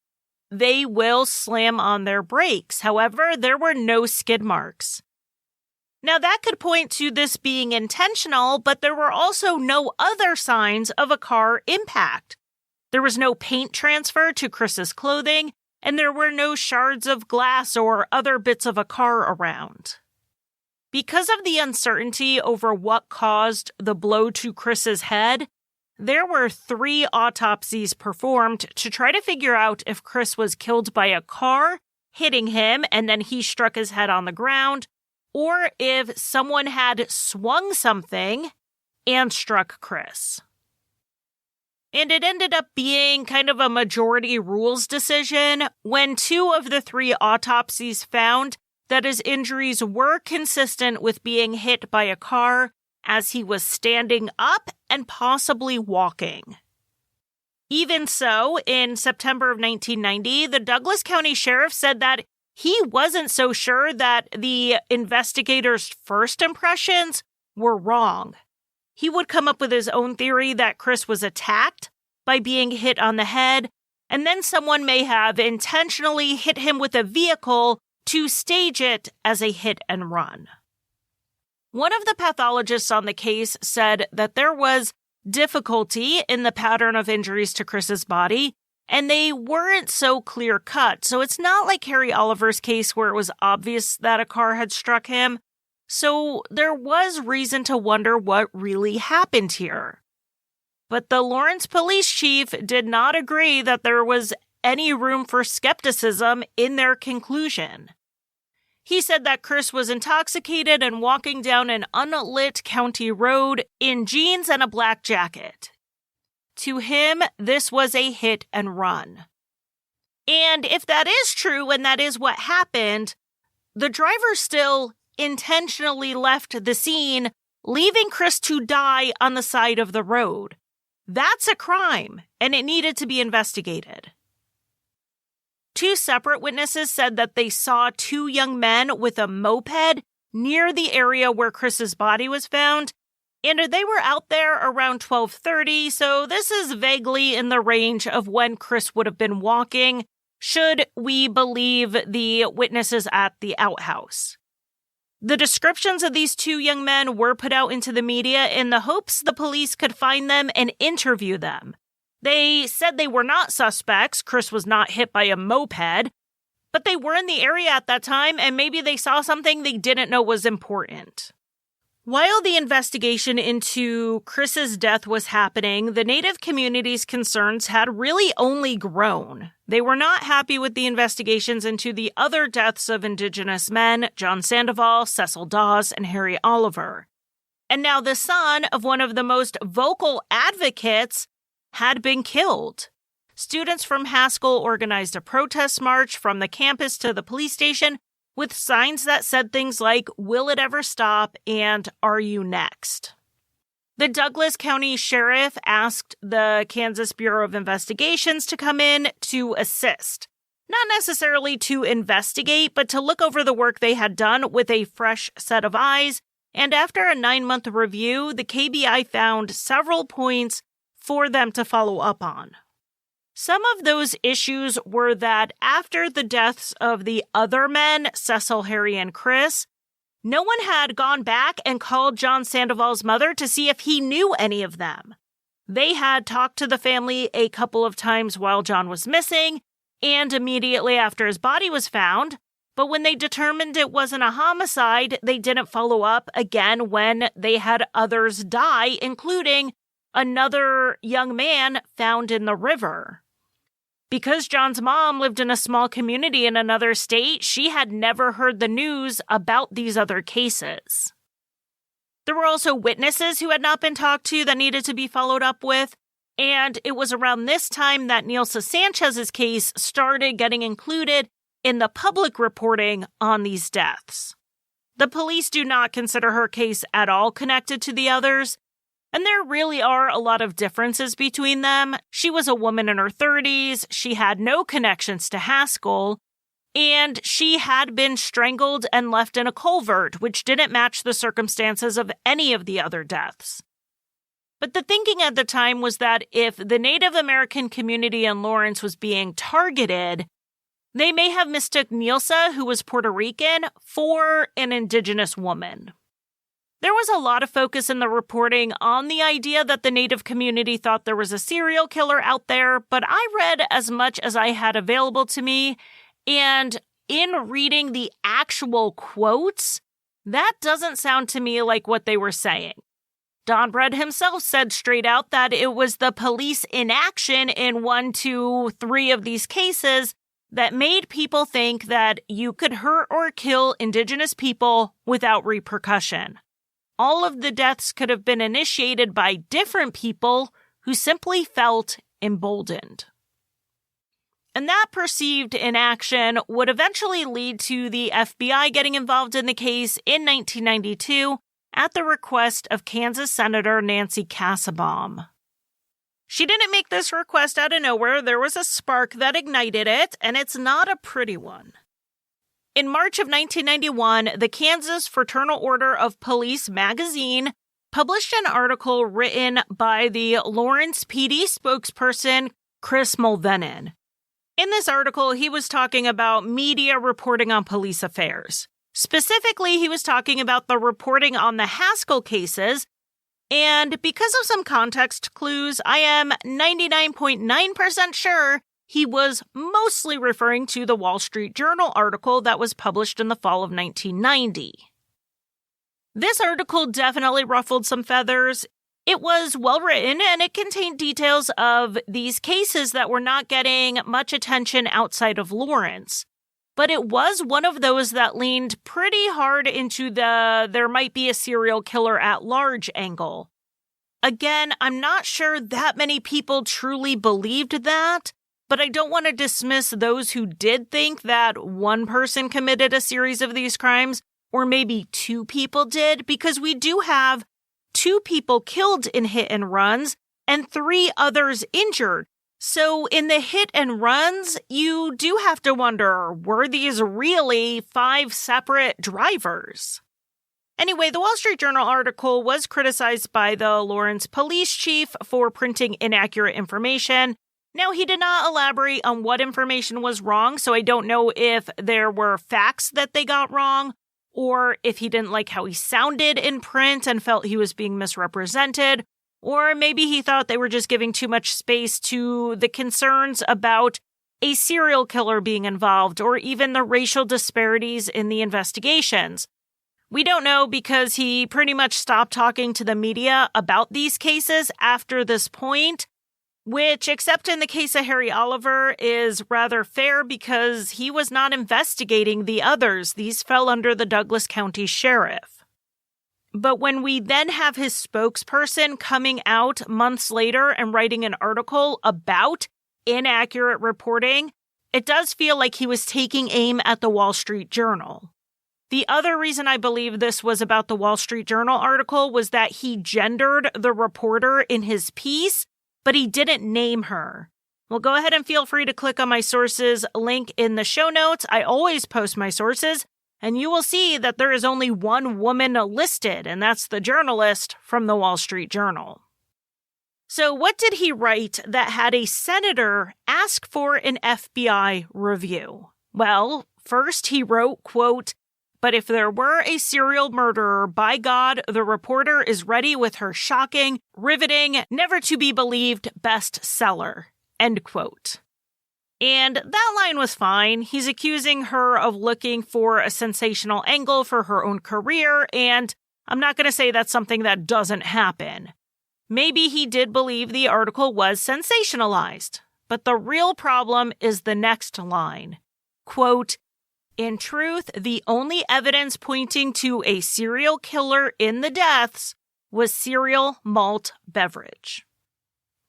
they will slam on their brakes. However, there were no skid marks. Now, that could point to this being intentional, but there were also no other signs of a car impact. There was no paint transfer to Chris's clothing, and there were no shards of glass or other bits of a car around. Because of the uncertainty over what caused the blow to Chris's head, there were 3 autopsies performed to try to figure out if Chris was killed by a car hitting him and then he struck his head on the ground, or if someone had swung something and struck Chris. And it ended up being kind of a majority rules decision when 2 of the 3 autopsies found that his injuries were consistent with being hit by a car as he was standing up and possibly walking. Even so, in September of 1990, the Douglas County Sheriff said that he wasn't so sure that the investigators' first impressions were wrong. He would come up with his own theory that Chris was attacked by being hit on the head, and then someone may have intentionally hit him with a vehicle to stage it as a hit and run. One of the pathologists on the case said that there was difficulty in the pattern of injuries to Chris's body, and they weren't so clear-cut. So it's not like Harry Oliver's case where it was obvious that a car had struck him. So there was reason to wonder what really happened here. But the Lawrence police chief did not agree that there was any room for skepticism in their conclusion. He said that Chris was intoxicated and walking down an unlit county road in jeans and a black jacket. To him, this was a hit and run. And if that is true and that is what happened, the driver still intentionally left the scene, leaving Chris to die on the side of the road. That's a crime, and it needed to be investigated. Two separate witnesses said that they saw two young men with a moped near the area where Chris's body was found, and they were out there around 12:30, so this is vaguely in the range of when Chris would have been walking, should we believe the witnesses at the outhouse. The descriptions of these two young men were put out into the media in the hopes the police could find them and interview them. They said they were not suspects. Chris was not hit by a moped, but they were in the area at that time, and maybe they saw something they didn't know was important. While the investigation into Chris's death was happening, the Native community's concerns had really only grown. They were not happy with the investigations into the other deaths of Indigenous men, John Sandoval, Cecil Dawes, and Harry Oliver. And now the son of one of the most vocal advocates had been killed. Students from Haskell organized a protest march from the campus to the police station with signs that said things like, "Will it ever stop?" and "Are you next?" The Douglas County Sheriff asked the Kansas Bureau of Investigations to come in to assist. Not necessarily to investigate, but to look over the work they had done with a fresh set of eyes. And after a 9-month review, the KBI found several points for them to follow up on. Some of those issues were that after the deaths of the other men, Cecil, Harry, and Chris, no one had gone back and called John Sandoval's mother to see if he knew any of them. They had talked to the family a couple of times while John was missing and immediately after his body was found, but when they determined it wasn't a homicide, they didn't follow up again when they had others die, including another young man found in the river. Because John's mom lived in a small community in another state, she had never heard the news about these other cases. There were also witnesses who had not been talked to that needed to be followed up with, and it was around this time that Nilsa Sanchez's case started getting included in the public reporting on these deaths. The police do not consider her case at all connected to the others, and there really are a lot of differences between them. She was a woman in her 30s, she had no connections to Haskell, and she had been strangled and left in a culvert, which didn't match the circumstances of any of the other deaths. But the thinking at the time was that if the Native American community in Lawrence was being targeted, they may have mistook Nilsa, who was Puerto Rican, for an Indigenous woman. There was a lot of focus in the reporting on the idea that the Native community thought there was a serial killer out there, but I read as much as I had available to me, and in reading the actual quotes, that doesn't sound to me like what they were saying. Don Bredd himself said straight out that it was the police inaction in 1, 2, 3 of these cases that made people think that you could hurt or kill Indigenous people without repercussion. All of the deaths could have been initiated by different people who simply felt emboldened. And that perceived inaction would eventually lead to the FBI getting involved in the case in 1992 at the request of Kansas Senator Nancy Kassebaum. She didn't make this request out of nowhere. There was a spark that ignited it, and it's not a pretty one. In March of 1991, the Kansas Fraternal Order of Police magazine published an article written by the Lawrence PD spokesperson, Chris Mulvenin. In this article, he was talking about media reporting on police affairs. Specifically, he was talking about the reporting on the Haskell cases, and because of some context clues, I am 99.9% sure he was mostly referring to the Wall Street Journal article that was published in the fall of 1990. This article definitely ruffled some feathers. It was well written, and it contained details of these cases that were not getting much attention outside of Lawrence. But it was one of those that leaned pretty hard into the there might be a serial killer at large angle. Again, I'm not sure that many people truly believed that, but I don't want to dismiss those who did think that one person committed a series of these crimes, or maybe two people did, because we do have 2 people killed in hit and runs and 3 others injured. So in the hit and runs, you do have to wonder, were these really 5 separate drivers? Anyway, the Wall Street Journal article was criticized by the Lawrence police chief for printing inaccurate information. Now, he did not elaborate on what information was wrong, so I don't know if there were facts that they got wrong, or if he didn't like how he sounded in print and felt he was being misrepresented, or maybe he thought they were just giving too much space to the concerns about a serial killer being involved, or even the racial disparities in the investigations. We don't know because he pretty much stopped talking to the media about these cases after this point, which, except in the case of Harry Oliver, is rather fair because he was not investigating the others. These fell under the Douglas County Sheriff. But when we then have his spokesperson coming out months later and writing an article about inaccurate reporting, it does feel like he was taking aim at the Wall Street Journal. The other reason I believe this was about the Wall Street Journal article was that he gendered the reporter in his piece, but he didn't name her. Well, go ahead and feel free to click on my sources link in the show notes. I always post my sources, and you will see that there is only one woman listed, and that's the journalist from the Wall Street Journal. So what did he write that had a senator ask for an FBI review? Well, first he wrote, quote, "But if there were a serial murderer, by God, the reporter is ready with her shocking, riveting, never-to-be-believed bestseller," end quote. And that line was fine. He's accusing her of looking for a sensational angle for her own career, and I'm not going to say that's something that doesn't happen. Maybe he did believe the article was sensationalized, but the real problem is the next line. Quote, "In truth, the only evidence pointing to a serial killer in the deaths was cereal malt beverage."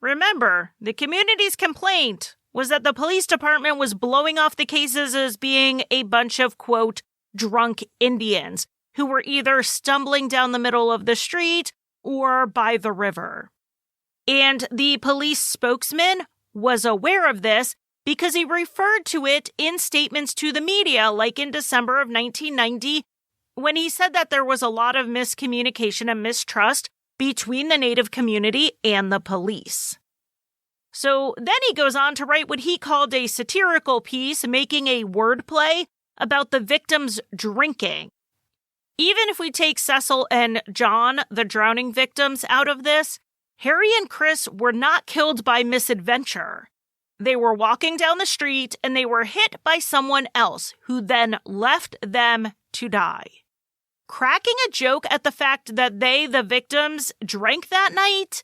Remember, the community's complaint was that the police department was blowing off the cases as being a bunch of, quote, drunk Indians who were either stumbling down the middle of the street or by the river. And the police spokesman was aware of this because he referred to it in statements to the media, like in December of 1990, when he said that there was a lot of miscommunication and mistrust between the Native community and the police. So then he goes on to write what he called a satirical piece, making a wordplay about the victims drinking. Even if we take Cecil and John, the drowning victims, out of this, Harry and Chris were not killed by misadventure. They were walking down the street and they were hit by someone else who then left them to die. Cracking a joke at the fact that they, the victims, drank that night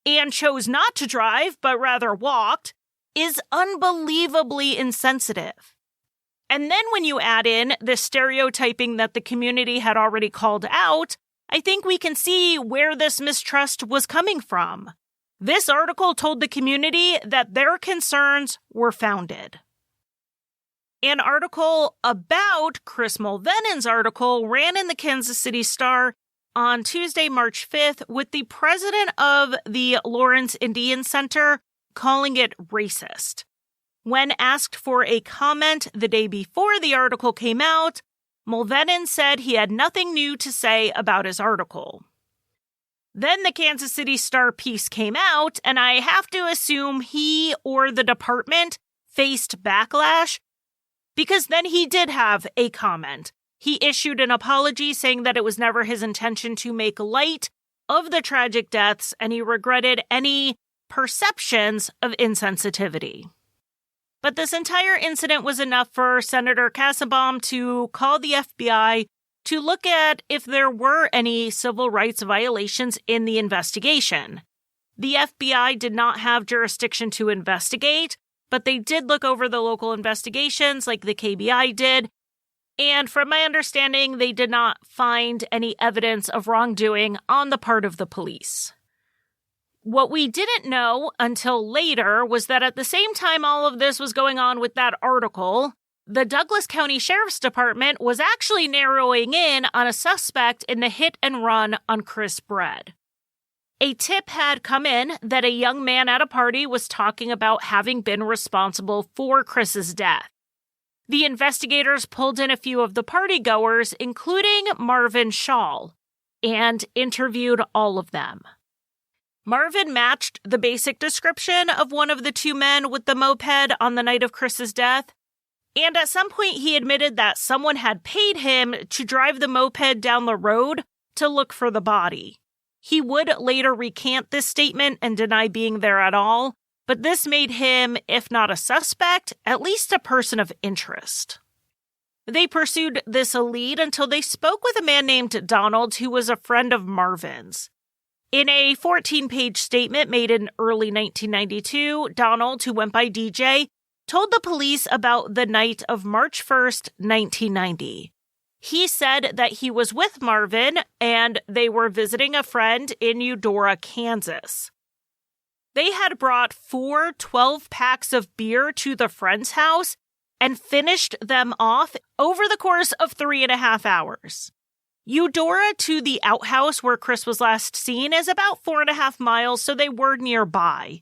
and chose not to drive but rather walked is unbelievably insensitive. And then when you add in the stereotyping that the community had already called out, I think we can see where this mistrust was coming from. This article told the community that their concerns were founded. An article about Chris Mulvenin's article ran in the Kansas City Star on Tuesday, March 5th, with the president of the Lawrence Indian Center calling it racist. When asked for a comment the day before the article came out, Mulvenin said he had nothing new to say about his article. Then the Kansas City Star piece came out, and I have to assume he or the department faced backlash, because then he did have a comment. He issued an apology saying that it was never his intention to make light of the tragic deaths, and he regretted any perceptions of insensitivity. But this entire incident was enough for Senator Kassenbaum to call the FBI to look at if there were any civil rights violations in the investigation. The FBI did not have jurisdiction to investigate, but they did look over the local investigations like the KBI did, and from my understanding, they did not find any evidence of wrongdoing on the part of the police. What we didn't know until later was that at the same time all of this was going on with that article, the Douglas County Sheriff's Department was actually narrowing in on a suspect in the hit and run on Chris Bread. A tip had come in that a young man at a party was talking about having been responsible for Chris's death. The investigators pulled in a few of the partygoers, including Marvin Shaw, and interviewed all of them. Marvin matched the basic description of one of the two men with the moped on the night of Chris's death, and at some point he admitted that someone had paid him to drive the moped down the road to look for the body. He would later recant this statement and deny being there at all, but this made him, if not a suspect, at least a person of interest. They pursued this lead until they spoke with a man named Donald, who was a friend of Marvin's. In a 14-page statement made in early 1992, Donald, who went by DJ, told the police about the night of March 1st, 1990. He said that he was with Marvin and they were visiting a friend in Eudora, Kansas. They had brought 4 12-packs of beer to the friend's house and finished them off over the course of 3.5 hours. Eudora to the outhouse where Chris was last seen is about 4.5 miles, so they were nearby.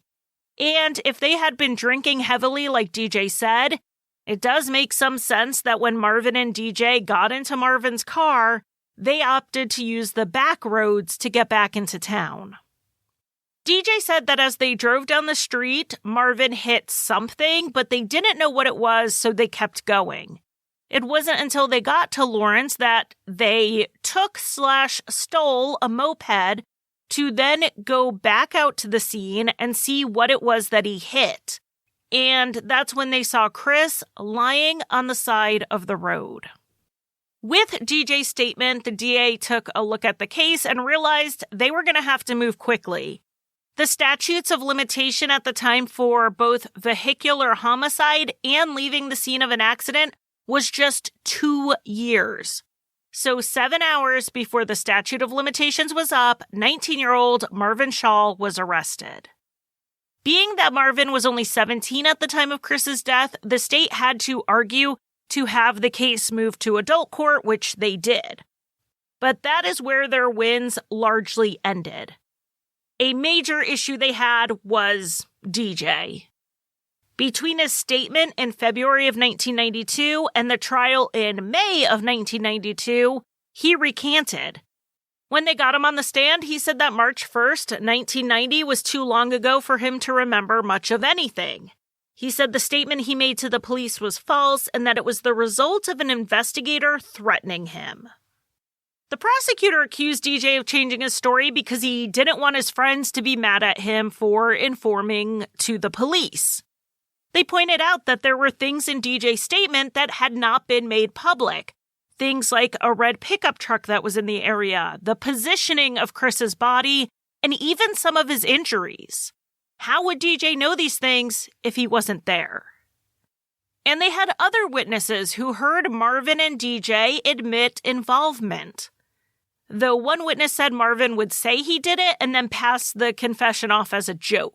And if they had been drinking heavily like DJ said, it does make some sense that when Marvin and DJ got into Marvin's car, they opted to use the back roads to get back into town. DJ said that as they drove down the street, Marvin hit something, but they didn't know what it was, so they kept going. It wasn't until they got to Lawrence that they took/stole a moped to then go back out to the scene and see what it was that he hit. And that's when they saw Chris lying on the side of the road. With DJ's statement, the DA took a look at the case and realized they were going to have to move quickly. The statutes of limitation at the time for both vehicular homicide and leaving the scene of an accident was just 2 years. So 7 hours before the statute of limitations was up, 19-year-old Marvin Shaw was arrested. Being that Marvin was only 17 at the time of Chris's death, the state had to argue to have the case moved to adult court, which they did. But that is where their wins largely ended. A major issue they had was DJ. Between his statement in February of 1992 and the trial in May of 1992, he recanted. When they got him on the stand, he said that March 1st, 1990 was too long ago for him to remember much of anything. He said the statement he made to the police was false and that it was the result of an investigator threatening him. The prosecutor accused DJ of changing his story because he didn't want his friends to be mad at him for informing to the police. They pointed out that there were things in DJ's statement that had not been made public. Things like a red pickup truck that was in the area, the positioning of Chris's body, and even some of his injuries. How would DJ know these things if he wasn't there? And they had other witnesses who heard Marvin and DJ admit involvement. Though one witness said Marvin would say he did it and then pass the confession off as a joke.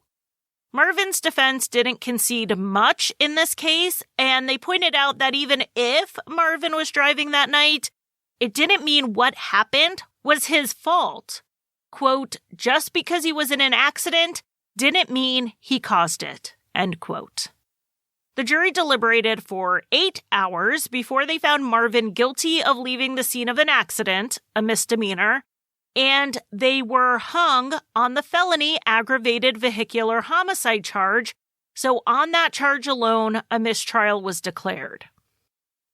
Marvin's defense didn't concede much in this case, and they pointed out that even if Marvin was driving that night, it didn't mean what happened was his fault. Quote, just because he was in an accident didn't mean he caused it, end quote. The jury deliberated for 8 hours before they found Marvin guilty of leaving the scene of an accident, a misdemeanor, and they were hung on the felony aggravated vehicular homicide charge, so on that charge alone, a mistrial was declared.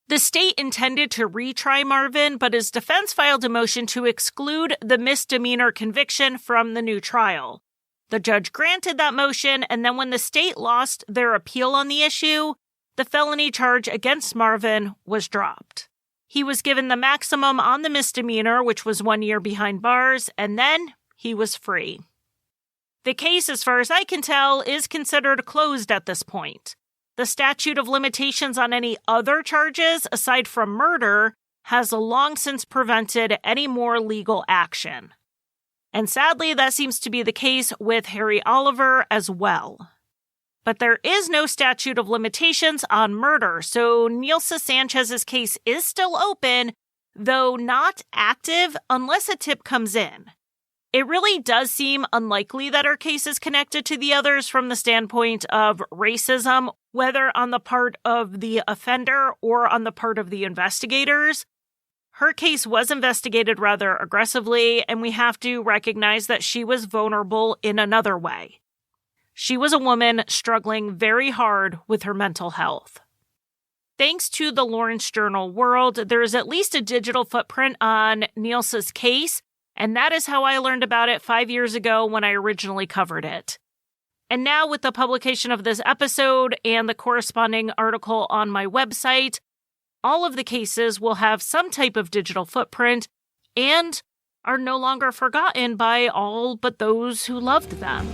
The state intended to retry Marvin, but his defense filed a motion to exclude the misdemeanor conviction from the new trial. The judge granted that motion, and then when the state lost their appeal on the issue, the felony charge against Marvin was dropped. He was given the maximum on the misdemeanor, which was 1 year behind bars, and then he was free. The case, as far as I can tell, is considered closed at this point. The statute of limitations on any other charges, aside from murder, has long since prevented any more legal action. And sadly, that seems to be the case with Harry Oliver as well. But there is no statute of limitations on murder, so Nilsa Sanchez's case is still open, though not active unless a tip comes in. It really does seem unlikely that her case is connected to the others from the standpoint of racism, whether on the part of the offender or on the part of the investigators. Her case was investigated rather aggressively, and we have to recognize that she was vulnerable in another way. She was a woman struggling very hard with her mental health. Thanks to the Lawrence Journal World, there is at least a digital footprint on Nilsa's case, and that is how I learned about it 5 years ago when I originally covered it. And now with the publication of this episode and the corresponding article on my website, all of the cases will have some type of digital footprint and are no longer forgotten by all but those who loved them.